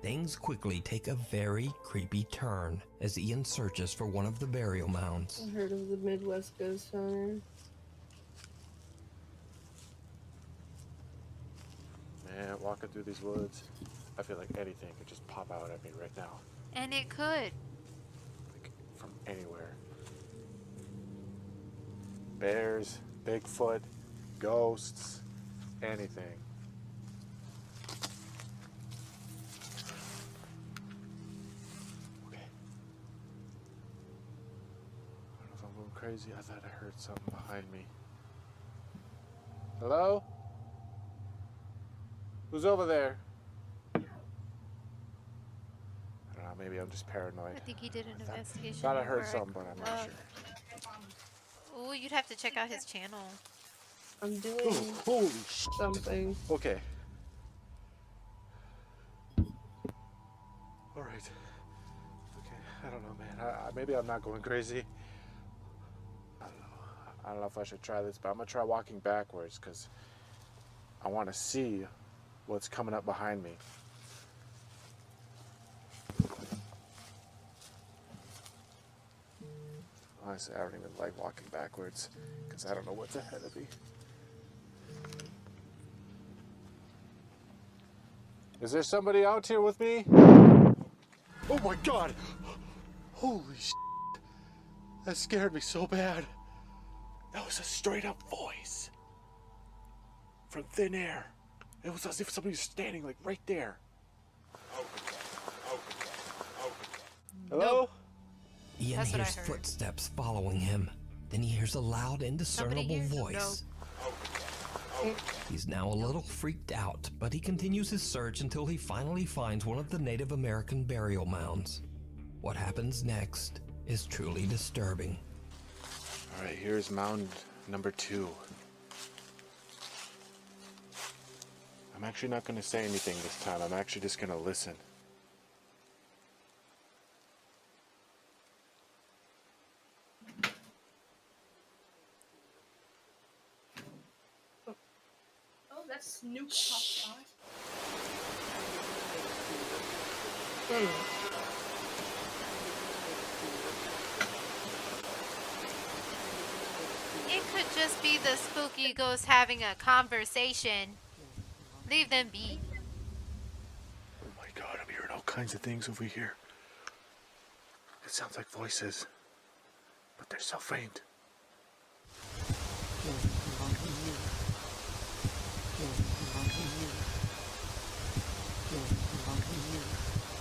Things quickly take a very creepy turn as Ian searches for one of the burial mounds. I heard of the Midwest Ghost Hunter. Man, walking through these woods, I feel like anything could just pop out at me right now. And it could. Like, from anywhere. Bears, Bigfoot, ghosts, anything. Okay. I don't know if I'm going crazy. I thought I heard something behind me. Hello? Who's over there? I don't know, maybe I'm just paranoid. I think he did an investigation. Thought I heard where something, but I'm not sure. Oh, you'd have to check out his channel. I'm doing Holy something. Okay. Alright. Okay, I don't know, man. Maybe I'm not going crazy. I don't know if I should try this, but I'm gonna try walking backwards because I want to see what's coming up behind me. Honestly, I don't even like walking backwards because I don't know what's ahead of me. Is there somebody out here with me? Oh my god! Holy shit! That scared me so bad. That was a straight up voice. From thin air. It was as if somebody was standing like right there. Hello? Ian That's what I hears heard. footsteps following him. Then he hears a loud, indiscernible voice. He's now a little freaked out, but he continues his search until he finally finds one of the Native American burial mounds. What happens next is truly disturbing. Alright, here's mound number 2. I'm actually not going to say anything this time. I'm actually just going to listen. Oh, that's Snoop Top 5. It could just be the spooky ghost having a conversation. Leave them be. Oh my god, I'm hearing all kinds of things over here. It sounds like voices, but they're so faint.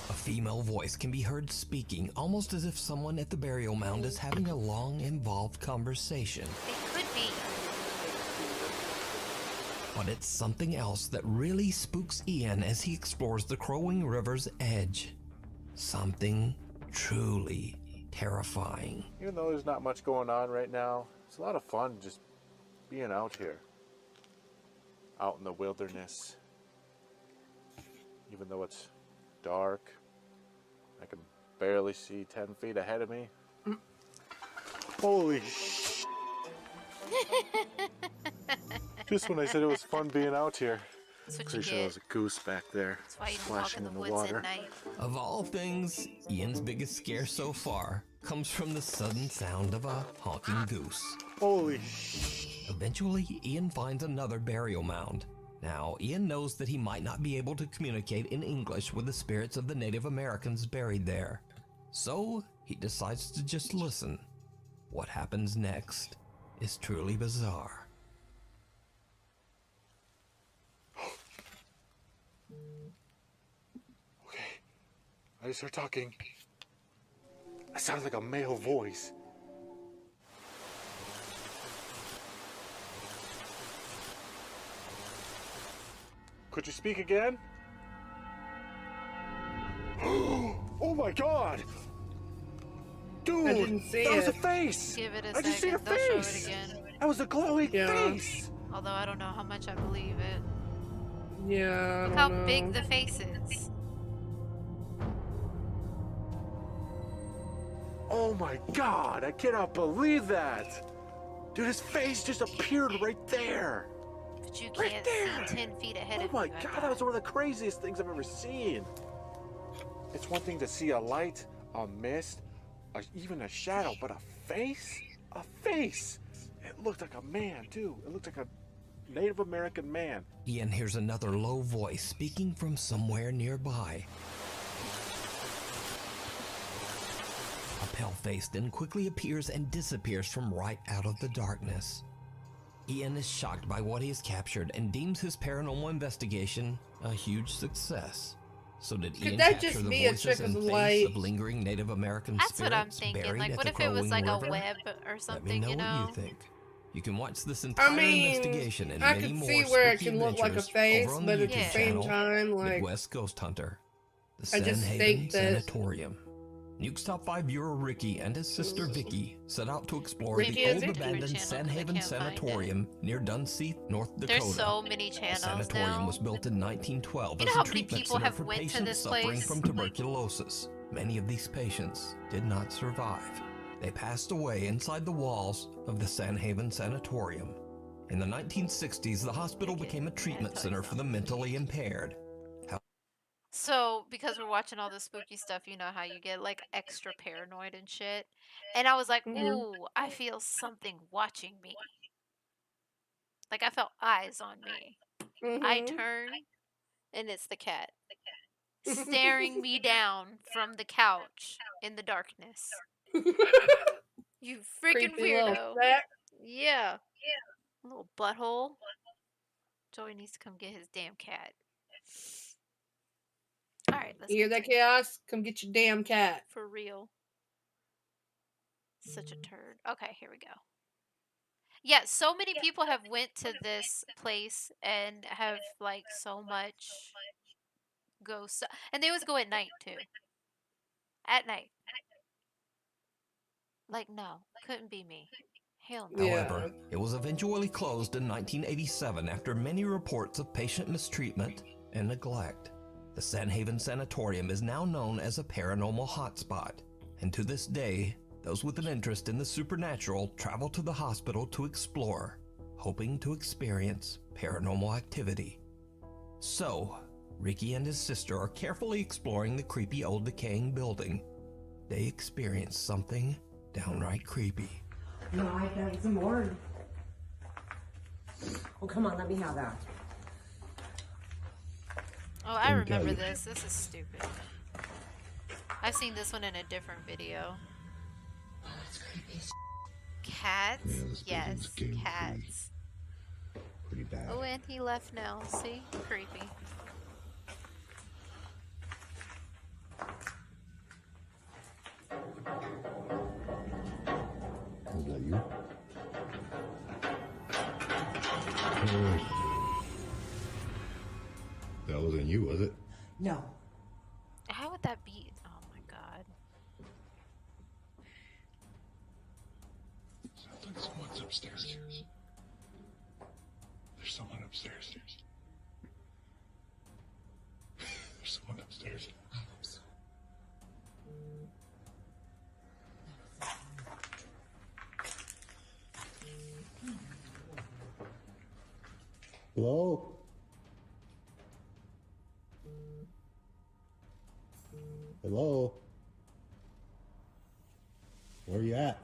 A female voice can be heard speaking, almost as if someone at the burial mound is having a long, involved conversation. It could be. But it's something else that really spooks Ian as he explores the Crow Wing River's edge. Something truly terrifying. Even though there's not much going on right now, it's a lot of fun just being out here. Out in the wilderness. Even though it's dark, I can barely see 10 feet ahead of me. Holy sh! Just when I said it was fun being out here. That's what Pretty you sure there get. was a goose back there, That's why you don't walk splashing in the in the woods water. at night. Of all things, Ian's biggest scare so far comes from the sudden sound of a honking goose. Holy sh! Eventually, Ian finds another burial mound. Now, Ian knows that he might not be able to communicate in English with the spirits of the Native Americans buried there. So, he decides to just listen. What happens next is truly bizarre. Okay, I just heard talking. That sounds like a male voice. Could you speak again? Oh my god! Dude, I didn't see that was a it. face! Give it a I just seen a second. They'll show it face! again. That was a glowing Yeah. face! Although I don't know how much I believe it. Yeah, I Look don't how know. big the face is. Oh my god, I cannot believe that! Dude, his face just appeared right there! But you Right can't there. see 10 feet ahead Oh of my you. I god, that was thought. one of the craziest things I've ever seen! It's one thing to see a light, a mist, even a shadow, but a face? A face! It looked like a man, too. It looked like a Native American man. Ian hears another low voice speaking from somewhere nearby. A pale face then quickly appears and disappears from right out of the darkness. Ian is shocked by what he has captured and deems his paranormal investigation a huge success. So did Ian that capture just the be a voices trick of and the face light? of lingering Native American That's what I'm spirits thinking. buried Like, at what the if it was Crowing like River? a web or Let me something, know you know? what you think. You can watch this entire I mean, investigation and I many could more see where it spooky can look like a adventures face, over on but the at the YouTube same channel, time, like, Midwest Ghost Hunter, the I just Sanhaven think that- Sanatorium. Nuke's top 5 viewer Ricky and his sister Vicky set out to explore Ricky the and old Vicky. abandoned Channel 'cause I Sanhaven can't find Sanatorium near Dunseith, North Dakota. There's so many The channels sanatorium now. was built in 1912 You know as how a many treatment people center have for went to patients this suffering place? from tuberculosis. Many of these patients did not survive. They passed away inside the walls of the Sanhaven Sanatorium. In the 1960s, the hospital became a treatment center for the mentally impaired. So, because we're watching all this spooky stuff, you know how you get like extra paranoid and shit. And I was like, Mhm. ooh, I feel something watching me. Like I felt eyes on me. I Mhm. turn and it's the cat staring me down from the couch in the darkness. You freaking Creepy little weirdo. sack. Yeah. Little butthole. Joey needs to come get his damn cat. Alright, let's You hear that, continue. Chaos? Come get your damn cat. For real. Such a turd. Okay, here we go. Yeah, so many people have went to this place and have like so much ghosts, and they always go at night too. At night. Like no, couldn't be me. Hell no. However, it was eventually closed in 1987 after many reports of patient mistreatment and neglect. The Sanhaven Sanatorium is now known as a paranormal hotspot, and to this day, those with an interest in the supernatural travel to the hospital to explore, hoping to experience paranormal activity. So, Ricky and his sister are carefully exploring the creepy old decaying building. They experience something downright creepy. No, I got some more. Oh, come on, let me have that. Oh, I remember this. This is stupid. I've seen this one in a different video. Oh, it's creepy. Cats? Yeah, this Yes, building's getting cats. pretty bad. Oh, and he left now. See? Creepy. Was that you? That wasn't you, was it? No. How would that be? Oh my god. Sounds like someone's upstairs. There's someone upstairs. There's someone upstairs. I hope so. Hello? Hello? Where are you at?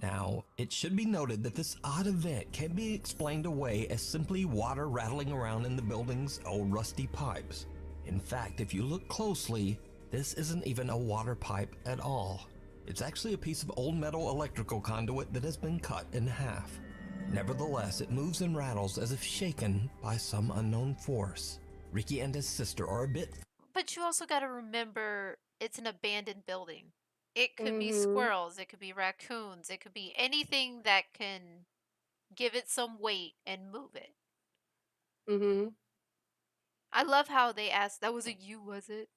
Now, it should be noted that this odd event can be explained away as simply water rattling around in the building's old rusty pipes. In fact, if you look closely, this isn't even a water pipe at all. It's actually a piece of old metal electrical conduit that has been cut in half. Nevertheless, it moves and rattles as if shaken by some unknown force. Ricky and his sister are a bit... But you also got to remember it's an abandoned building. It could be Mhm. squirrels, it could be raccoons, it could be anything that can give it some weight and move it. Mhm. I love how they asked, that was a you, was it?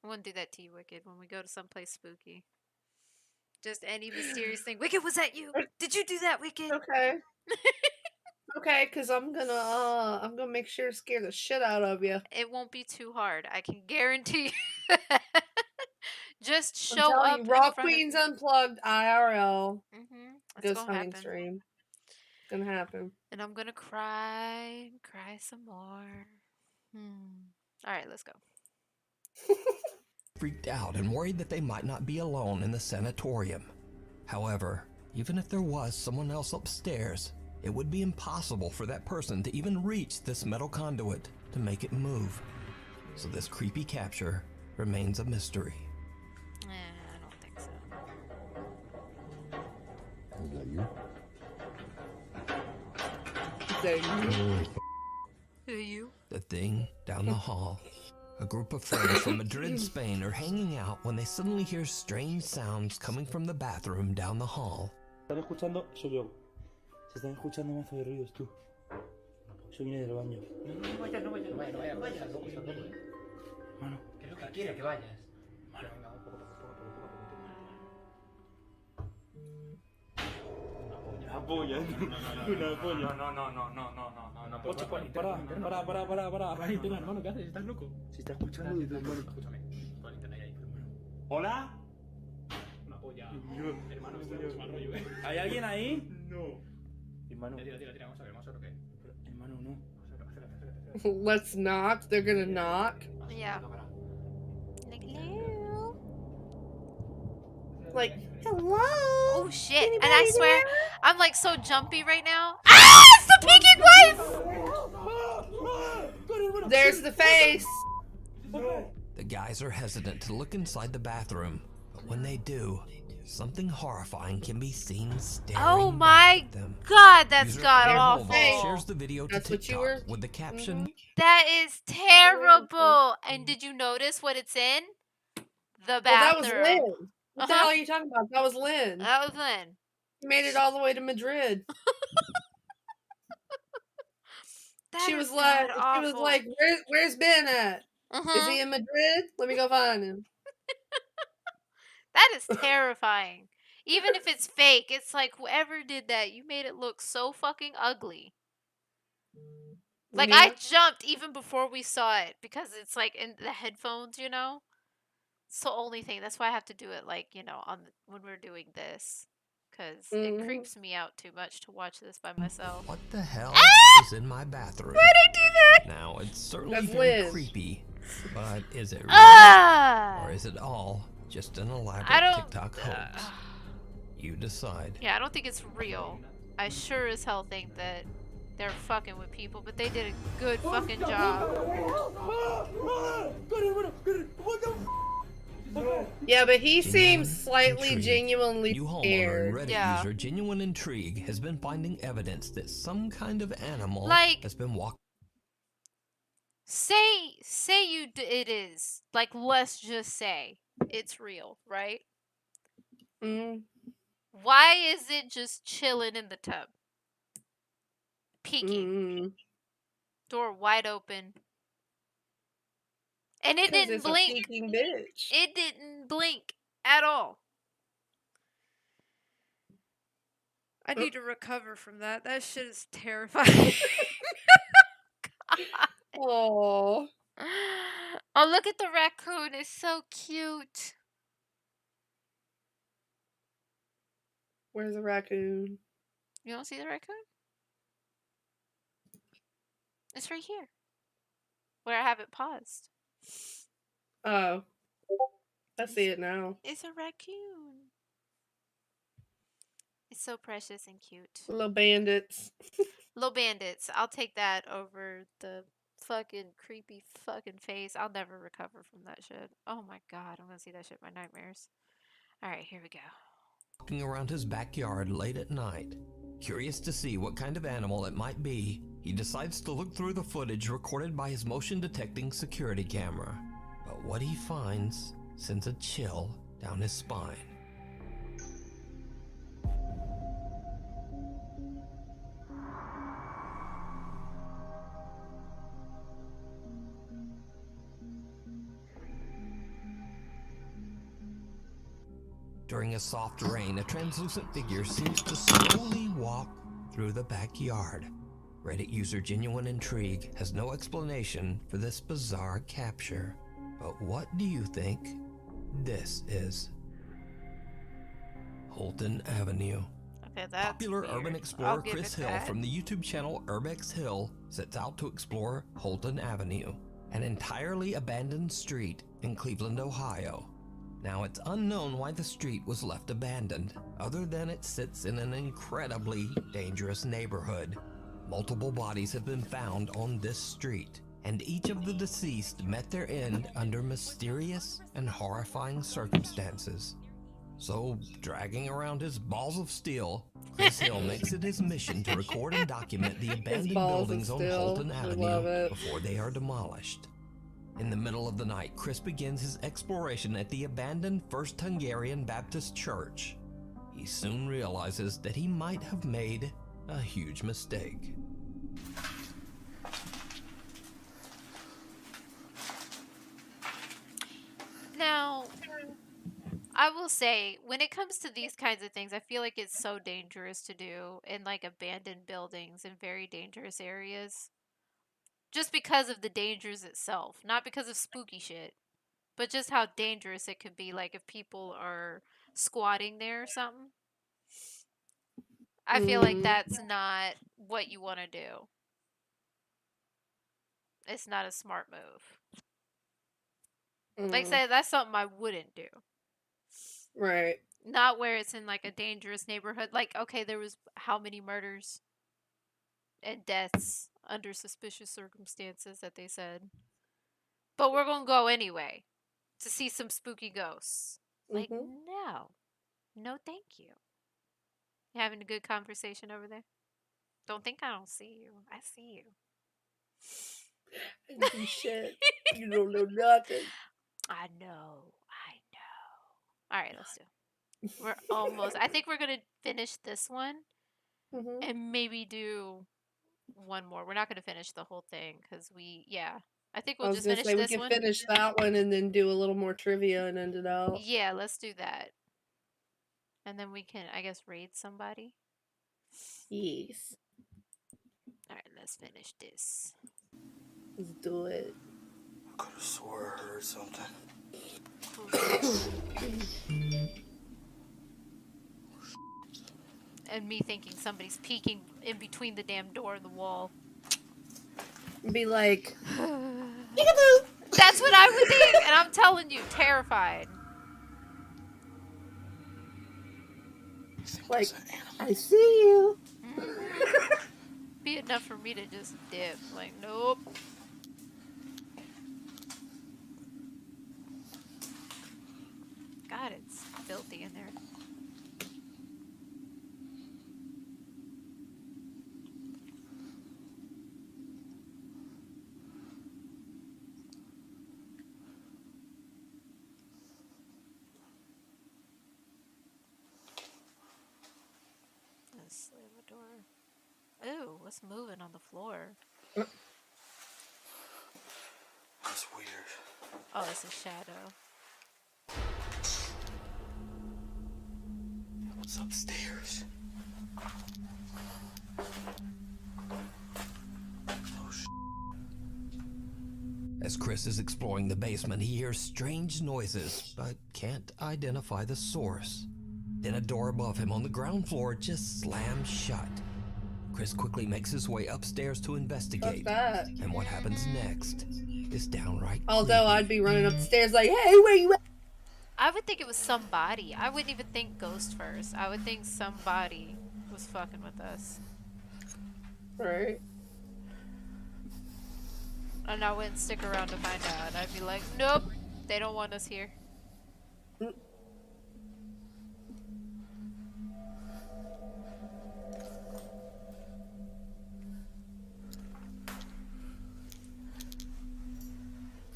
I want to do that to you, Wicked, when we go to someplace spooky. Just any mysterious thing. Wicked, was that you? Did you do that, Wicked? Okay. Okay, because I'm gonna make sure to scare the shit out of you. It won't be too hard. I can guarantee you. Just I'm show telling up you, in Raw front of Queens me. Unplugged IRL. It's Ghost gonna hunting happen. stream. It's gonna happen. And I'm gonna cry some more. Alright, let's go. freaked out and worried that they might not be alone in the sanatorium. However, even if there was someone else upstairs, it would be impossible for that person to even reach this metal conduit to make it move. So this creepy capture remains a mystery. I don't think so. Is that you? Who are you? The thing down the hall. A group of friends from Madrid, Spain are hanging out when they suddenly hear strange sounds coming from the bathroom down the hall. Están escuchando, soy yo. Se están escuchando mazo de ruidos, tú. Yo vine del baño. No vayas, loco, está loco, Mano. ¿Qué es lo que quiere que vayas? Mano, venga, poco. Una polla. Una polla. No. Ocho, para. Valentina, hermano, ¿qué haces? ¿Estás loco? Si está escuchando, Escúchame. Valentina, ahí, hermano. ¿Hola? Una polla. Hermano, esto es mucho mal rollo, ¿Hay alguien ahí? No. Hermano. Tira, vamos a ver o qué. Hermano, no. Let's knock. They're gonna knock. Yeah. Like, hello. Like, hello. Oh shit! And I swear, I'm like so jumpy right now. Ah! It's the peeking wife! There's the face. The guys are hesitant to look inside the bathroom, but when they do, something horrifying can be seen staring Oh back my at them. god, that's User god Airhole awful. shares the video to That's what you TikTok were- with the caption, That is terrible. And did you notice what it's in? The Well, that was bathroom. Lynn. What the hell are you talking about? That was Lynn. That was Lynn. She made it all the way to Madrid. That She is was like, god awful. where's Ben at? Is he in Madrid? Let me go find him. That is terrifying. Even if it's fake, it's like whoever did that, you made it look so fucking ugly. Like I jumped even before we saw it because it's like in the headphones, you know? It's the only thing. That's why I have to do it like, you know, when we're doing this. Because it creeps me out too much to watch this by myself. what the hell is in my bathroom? Why'd I do that? Now, it's certainly That's very Liz. creepy, but is it real? Ah! Or is it all just an elaborate I don't- TikTok hoax? You decide. Yeah, I don't think it's real. I sure as hell think that they're fucking with people, but they did a good fucking job. Yeah, but he Genuine seems slightly intrigue. genuinely New homeowner scared. and Reddit Yeah. user Genuine Intrigue has been finding evidence that some kind of animal Like- has been walking. Say it is. Like, let's just say it's real, right? Why is it just chilling in the tub? Peeking. Door wide open. And it 'Cause didn't it's a blink. peeking bitch. It didn't blink at all. I need to recover from that. That shit is terrifying. Oh. Oh, look at the raccoon. It's so cute. Where's the raccoon? You don't see the raccoon? It's right here. Where I have it paused. Oh. I see it now. It's a raccoon. It's so precious and cute. Little bandits. Little bandits. I'll take that over the fucking creepy fucking face. I'll never recover from that shit. Oh my god, I'm gonna see that shit in my nightmares. Alright, here we go. Walking around his backyard late at night. Curious to see what kind of animal it might be, he decides to look through the footage recorded by his motion detecting security camera. But what he finds sends a chill down his spine. During a soft rain, a translucent figure seems to slowly walk through the backyard. Reddit user Genuine Intrigue has no explanation for this bizarre capture. But what do you think this is? Holton Avenue. Okay, that's Popular weird. urban I'll explorer give Chris it Hill that. from the YouTube channel Urbex Hill sets out to explore Holton Avenue, an entirely abandoned street in Cleveland, Ohio. Now, it's unknown why the street was left abandoned, other than it sits in an incredibly dangerous neighborhood. Multiple bodies have been found on this street, and each of the deceased met their end under mysterious and horrifying circumstances. So, dragging around his balls of steel, Chris Hill makes it his mission to record and document the abandoned balls of buildings on steel. Holton I love Avenue it. before they are demolished. In the middle of the night, Chris begins his exploration at the abandoned First Hungarian Baptist Church. He soon realizes that he might have made a huge mistake. Now, I will say, when it comes to these kinds of things, I feel like it's so dangerous to do in like abandoned buildings in very dangerous areas. Just because of the dangers itself, not because of spooky shit, but just how dangerous it could be, like if people are squatting there or something. I feel like that's not what you want to do. It's not a smart move. Like I said, that's something I wouldn't do. Right. Not where it's in like a dangerous neighborhood. Like, okay, there was how many murders and deaths under suspicious circumstances that they said. But we're gonna go anyway to see some spooky ghosts. Like, no. No, thank you. You having a good conversation over there? Don't think I don't see you. I see you. I do shit. You don't know nothing. I know. Alright, let's do. We're almost. I think we're gonna finish this one and maybe do one more. We're not gonna finish the whole thing because I think I we'll was just gonna finish say we this can one. finish that one and then do a little more trivia and end it out. Yeah, let's do that. And then we can, I guess, raid somebody. Yes. Alright, let's finish this. Let's do it. I could have swore I heard something. And me thinking somebody's peeking in between the damn door and the wall. Be like, that's what I would think, and I'm telling you, terrified. Like, I see you. Be enough for me to just dip. Like, nope. God, it's filthy in there. Let's slam the door. Ooh, what's moving on the floor? That's weird. Oh, it's a shadow. What's upstairs? As Chris is exploring the basement, he hears strange noises, but can't identify the source. Then a door above him on the ground floor just slams shut. Chris quickly makes his way upstairs to investigate. What's that? And what happens next is downright Although creepy. I'd be running up the stairs like, hey, where you at? I would think it was somebody. I wouldn't even think ghost first. I would think somebody was fucking with us. Right. And I wouldn't stick around to find out. I'd be like, nope, they don't want us here.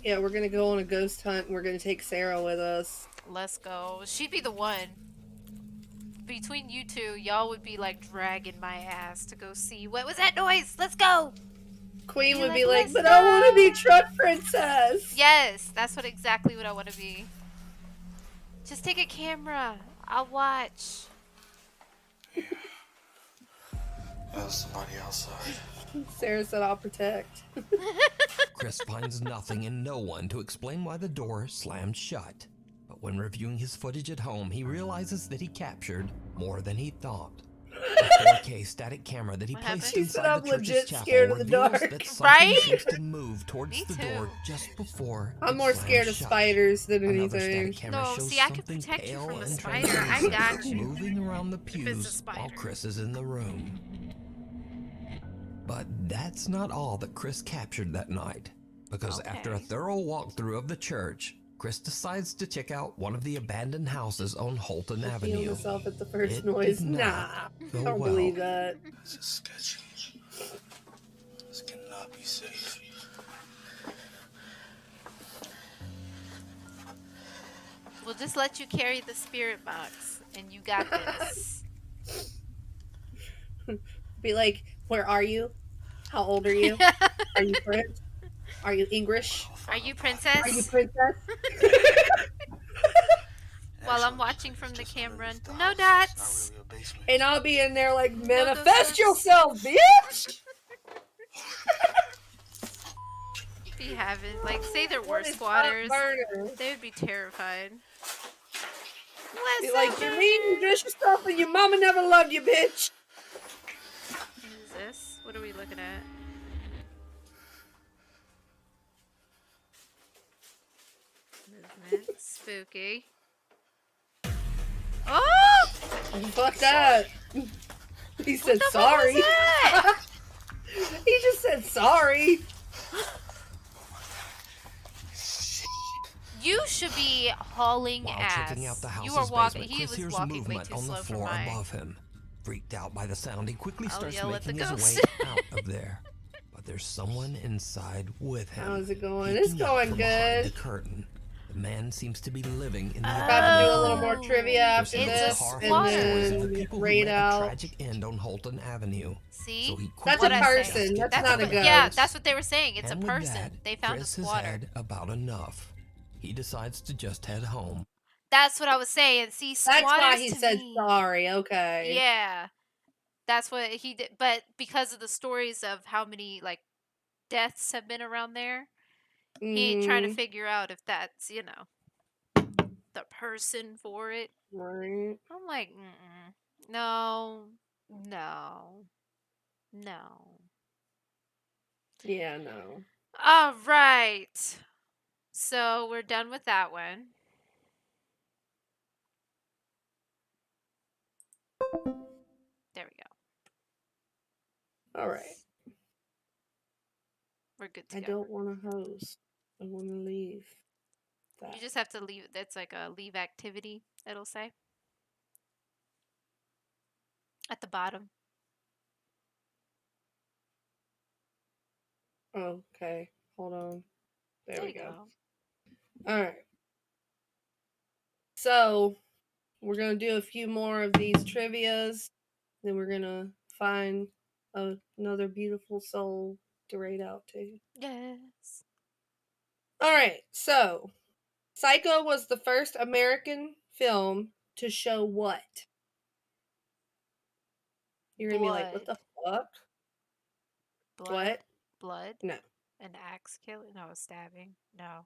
Yeah, we're gonna go on a ghost hunt and we're gonna take Sarah with us. Let's go. She'd be the one. Between you two, y'all would be like dragging my ass to go see. What was that noise? Let's go! Queen Be would like, be like, "Let's but I want to go!" be truck princess. Yes, that's exactly what I want to be. Just take a camera. I'll watch. There's somebody outside. Sarah said, I'll protect. Chris finds nothing and no one to explain why the door slammed shut. But when reviewing his footage at home, he realizes that he captured more than he thought. A 4K static camera that he What placed happened? She said, inside I'm the church's legit chapel scared of the reveals dark. that something Right? seems to move towards Me the too. door just before I'm it more slams scared of shut. spiders than Another anything. static camera No, shows see, I can something protect you pale from a and spider. I translucent got you. moving around the it's a pews spider. while Chris is in the room. But that's not all that Chris captured that night, because after a Okay. thorough walkthrough of the church, Chris decides to check out one of the abandoned houses on Holton Feeling Avenue. myself at the first It noise. did Nah, not go I don't well. believe that. This is sketchy. This cannot be safe. We'll just let you carry the spirit box, and you got this. Be like, where are you? How old are you? Are you French? Are you English? Are you Are you princess? princess? While I'm watching from the camera. No dots. Not really a basement. And I'll be in there like, No, manifest those yourself, bitch! Be having like, say there were What is squatters. hot burner? They would be terrified. Be What's like, up, you burner? mean you dress yourself and your mama never loved you, bitch? What is this? What are we looking at? Movement. Spooky. Oh! Fuck that. He said the fuck sorry. was that? He just said sorry. You should be hauling While ass. checking out the house's You are walking. basement, He Chris was hears walking way movement too on slow the for floor my. above him. Freaked out by the sound, he quickly I'll starts yell at the making his way ghost. out of there. But there's someone inside with him. How's it going? Peeking It's out going from behind good. The curtain. The man seems to be living in the About to do a little more trivia after There's this, horrifying and stories of the then people who raid met out. a tragic end on Holton Avenue. See? So he That's quickly a What'd I say? person. That's gets not a out. ghost. Yeah, that's what they were saying. It's And a with person. that, They found Chris a has squatter. had about enough. He decides to just head home. That's what I was saying. See, That's squatters why he to said me. sorry. Okay. Yeah, that's what he did. But because of the stories of how many like deaths have been around there, he ain't trying to Mhm. figure out if that's the person for it. Right. I'm like, mm-mm. No, no, no. Yeah, no. All right. So we're done with that one. There we go. All right. We're good to I go. don't want to host. I want to leave. That. You just have to leave. That's like a leave activity, it'll say. At the bottom. Okay. Hold on. There we you go. All right. So we're gonna do a few more of these trivias. Then we're gonna find another beautiful soul to raid out to. Yes. All right. So, Psycho was the first American film to show what? You're gonna be like, what the fuck? Blood. What? Blood. No. An axe killing. No, a stabbing. No.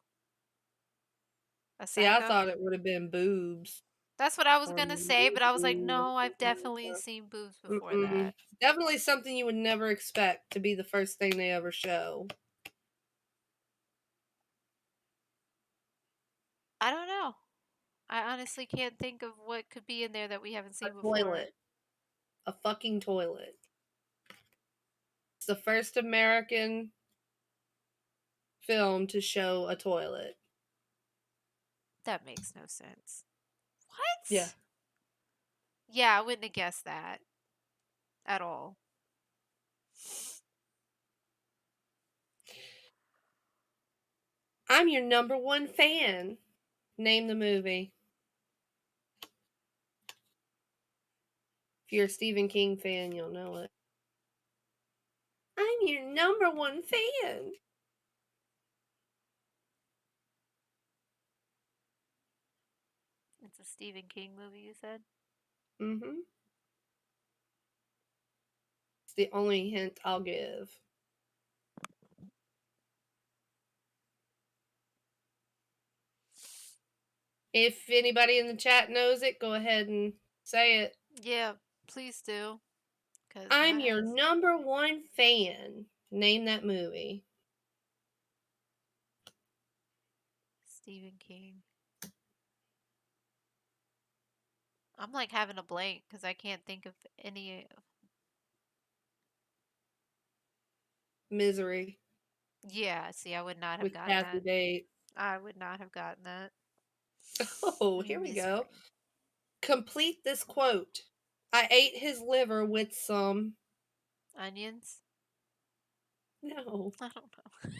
A See, I psycho? thought it would have been boobs. That's what I was Or gonna say, but I was like, maybe no, I've something like definitely that. seen boobs before Mm-mm. that. Definitely something you would never expect to be the first thing they ever show. I don't know. I honestly can't think of what could be in there that we haven't A seen before. toilet. A fucking toilet. It's the first American film to show a toilet. That makes no sense. What? Yeah. Yeah, I wouldn't have guessed that at all. I'm your number one fan. Name the movie. If you're a Stephen King fan, you'll know it. I'm your number one fan. It's a Stephen King movie, you said? Mm-hmm. It's the only hint I'll give. If anybody in the chat knows it, go ahead and say it. Yeah, please do. 'Cause I'm my your ass- number one fan. Name that movie. Stephen King. I'm like having a blank because I can't think of any. Misery. Yeah, see, I would not have With gotten Kathy that. Bates. I would not have gotten that. Oh, here we go. Misery. Complete this quote. I ate his liver with some. Onions? No. I don't know.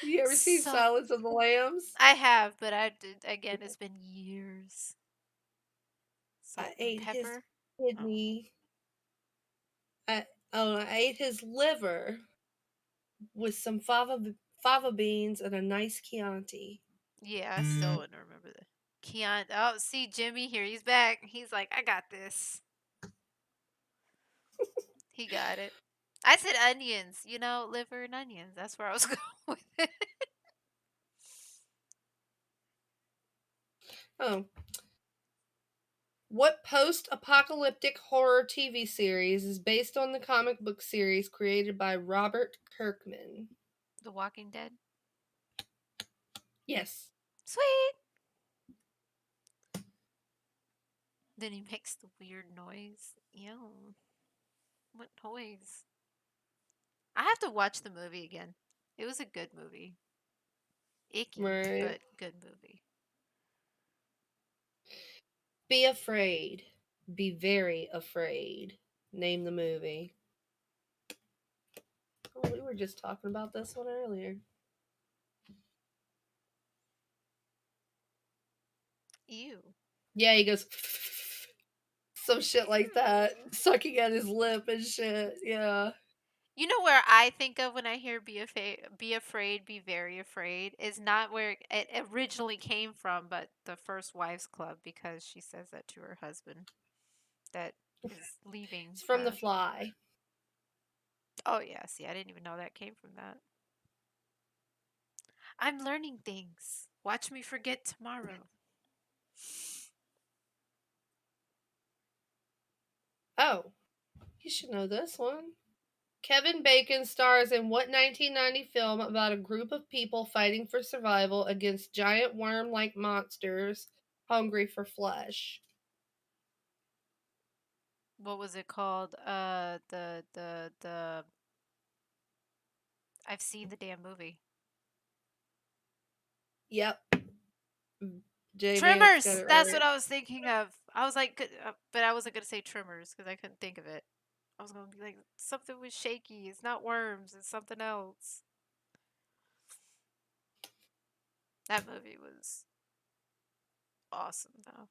You ever seen So Silence of the Lambs? I have, but I did again. It's been years. I Salt and ate his pepper. kidney. I ate his liver with some fava beans and a nice Chianti. Yeah, I still wouldn't remember that. Keon. Oh, see Jimmy here. He's back. He's like, I got this. He got it. I said onions. You know, liver and onions. That's where I was going with it. Oh. What post-apocalyptic horror TV series is based on the comic book series created by Robert Kirkman? The Walking Dead. Yes. Sweet. Then he makes the weird noise. Ew. What noise? I have to watch the movie again. It was a good movie. Icky, Right. but good movie. Be afraid. Be very afraid. Name the movie. Oh, we were just talking about this one earlier. Ew. Yeah, he goes some shit like that, sucking at his lip and shit. Yeah. You know where I think of when I hear be afraid, be very afraid is not where it originally came from, but the First Wives Club because she says that to her husband that is leaving. It's from The Fly. Oh yeah, see, I didn't even know that came from that. I'm learning things. Watch me forget tomorrow. Oh, you should know this one. Kevin Bacon stars in what 1990 film about a group of people fighting for survival against giant worm-like monsters hungry for flesh? What was it called? The I've seen the damn movie. Yep. J Vance Trimmers. got it That's right. what I was thinking of. I was like, but I wasn't gonna say Trimmers because I couldn't think of it. I was gonna be like something was shaky. It's not worms. It's something else. That movie was awesome though.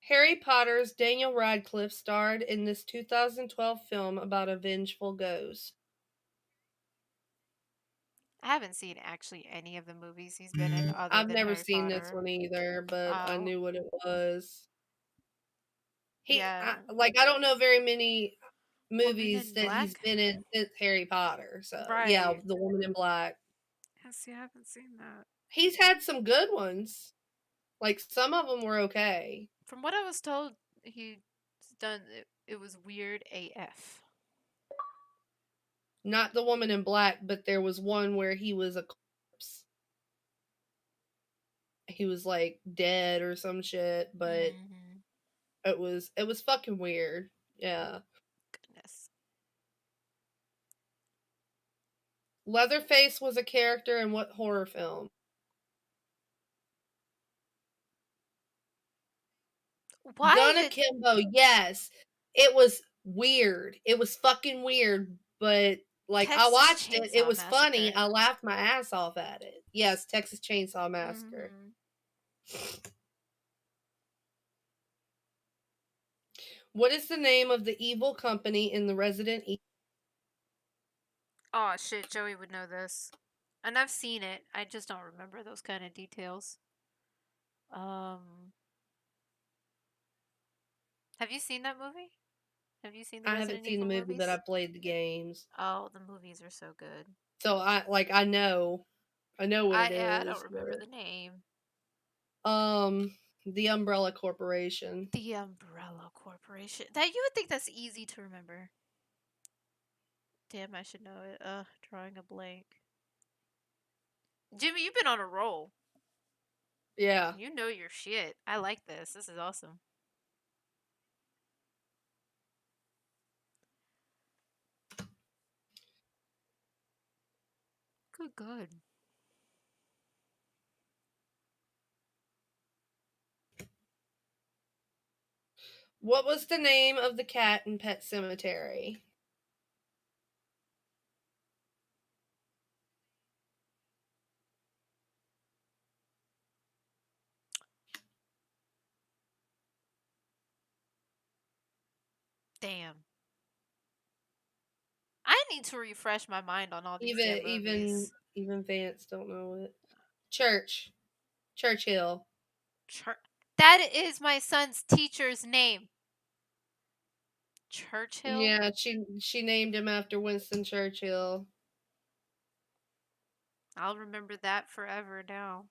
Harry Potter's Daniel Radcliffe starred in this 2012 film about a vengeful ghost. I haven't seen actually any of the movies he's been in other I've than never Harry seen this Potter. one either, but I Oh. knew what it was. Yeah. I don't know very many Woman movies in that he's Black? been in since Harry Potter. So yeah, Right. The Woman in Black. Yeah, see, I haven't seen that. He's had some good ones. Like some of them were okay. From what I was told, he's done it was weird AF. Not the woman in black, but there was one where he was a corpse. He was like dead or some shit, but it was fucking weird. Yeah. Goodness. Leatherface was a character in what horror film? Why Gun did Akimbo, yes. It was weird. It was fucking weird, but like I Texas watched it. It Chainsaw was funny. Massacre? I laughed my ass off at it. Yes, Texas Chainsaw Massacre. What is the name of the evil company in the Resident Evil? Oh shit, Joey would know this. And I've seen it. I just don't remember those kind of details. Have you seen that movie? Have you seen the I haven't Resident seen the Evil movie, but movies? I played the games. Oh, the movies are so good. So I know what it I is. don't remember the name. The Umbrella Corporation. The Umbrella Corporation. That you would think that's easy to remember. Damn, I should know it. Drawing a blank. Jimmy, you've been on a roll. Yeah. You know your shit. I like this. This is awesome. Good God. What was the name of the cat in Pet Cemetery? Damn. I need to refresh my mind on all these damn movies. Even Vance don't know it. Churchill. That is my son's teacher's name. Churchill? Yeah, she named him after Winston Churchill. I'll remember that forever now.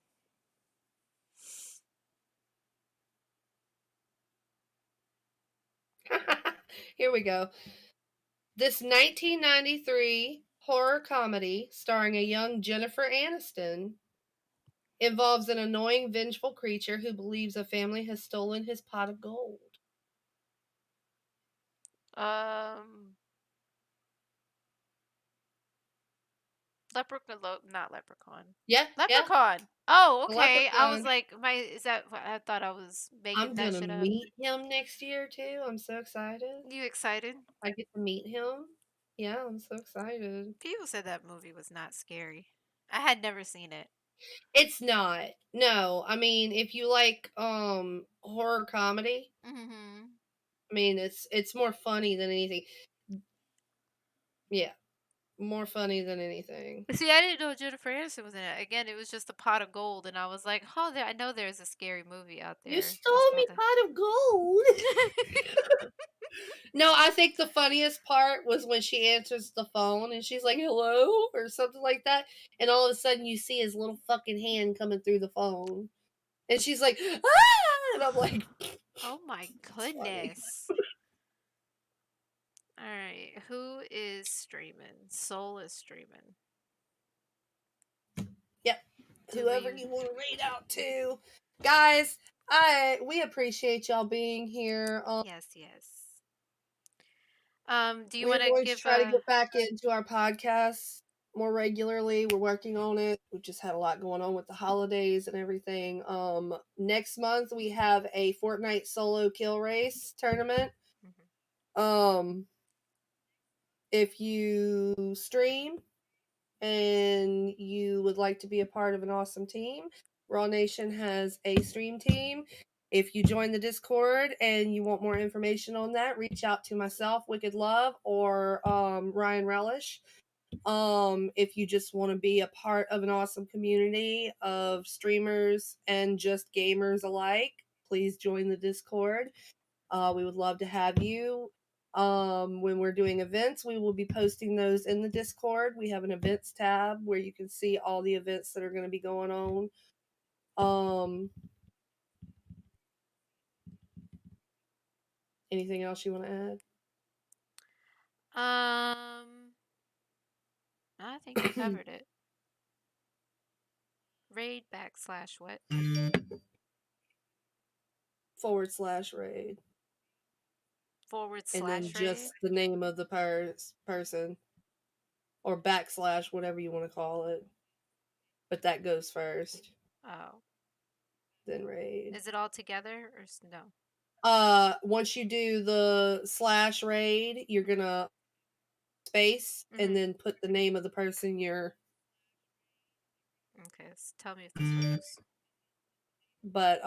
Here we go. This 1993 horror comedy starring a young Jennifer Aniston involves an annoying, vengeful creature who believes a family has stolen his pot of gold. Not Leprechaun. Yeah, Leprechaun. Oh, The okay. I was Leprechaun. like, I thought I was making I'm that gonna shit up. meet him next year too. I'm so excited. You excited? I get to meet him. Yeah, I'm so excited. People said that movie was not scary. I had never seen it. It's not. No, I mean, if you like horror comedy, I mean, it's more funny than anything. Yeah, more funny than anything. See, I didn't know Jennifer Aniston was in it. Again, it was just a pot of gold, and I was like, "Oh, I know there's a scary movie out there." You stole me pot of gold. No, I think the funniest part was when she answers the phone and she's like, "Hello," or something like that, and all of a sudden you see his little fucking hand coming through the phone, and she's like, "Ah!" and I'm like, "Oh my goodness!" All right, who is streaming? Soul is streaming. Yep. Whoever you want to read out to, guys. We appreciate y'all being here. Yes. Do you We're want to going to give try to a? get back into our podcasts more regularly. We're working on it. We just had a lot going on with the holidays and everything. Next month we have a Fortnite solo kill race tournament. If you stream and you would like to be a part of an awesome team, Raw Nation has a stream team. If you join the Discord and you want more information on that, reach out to myself, Wicked Love, or Ryan Relish. If you just want to be a part of an awesome community of streamers and just gamers alike, please join the Discord. We would love to have you. When we're doing events, we will be posting those in the Discord. We have an events tab where you can see all the events that are going to be going on. Anything else you want to add? I think you covered it. Raid / what? /raid. And then / raid? just the name of the person. Or / whatever you want to call it. But that goes first. Oh. Then raid. Is it all together or no? Once you do the /raid, you're gonna space and then put the name of the person you're. Okay, so tell me if this works. But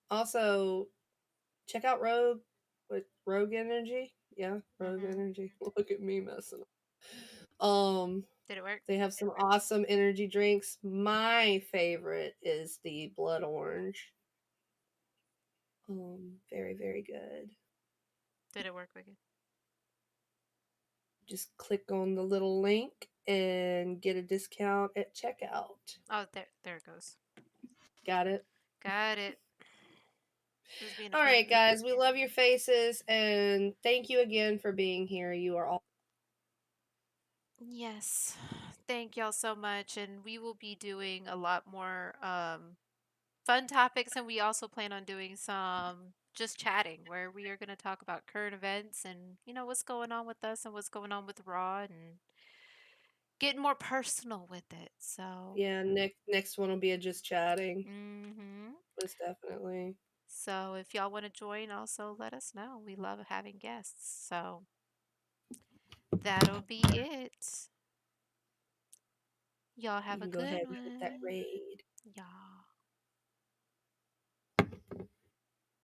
also check out Rogue Energy. Yeah, Rogue Energy. Look at me messing up. Did it work? They have some awesome energy drinks. My favorite is the blood orange. Very, very good. Did it work, Wicked? Just click on the little link and get a discount at checkout. Oh, there it goes. Got it? Got it. Who's being a All pain? right, guys. We love your faces and thank you again for being here. You are all. Yes. Thank y'all so much. And we will be doing a lot more fun topics. And we also plan on doing some just chatting where we are going to talk about current events and, what's going on with us and what's going on with Raw and getting more personal with it. So, Yeah, next one will be a just chatting. mm-hmm. Most definitely. So, if y'all want to join, also let us know. We love having guests. So, that'll be it. Y'all You have a can go good ahead and hit that one. raid. Y'all.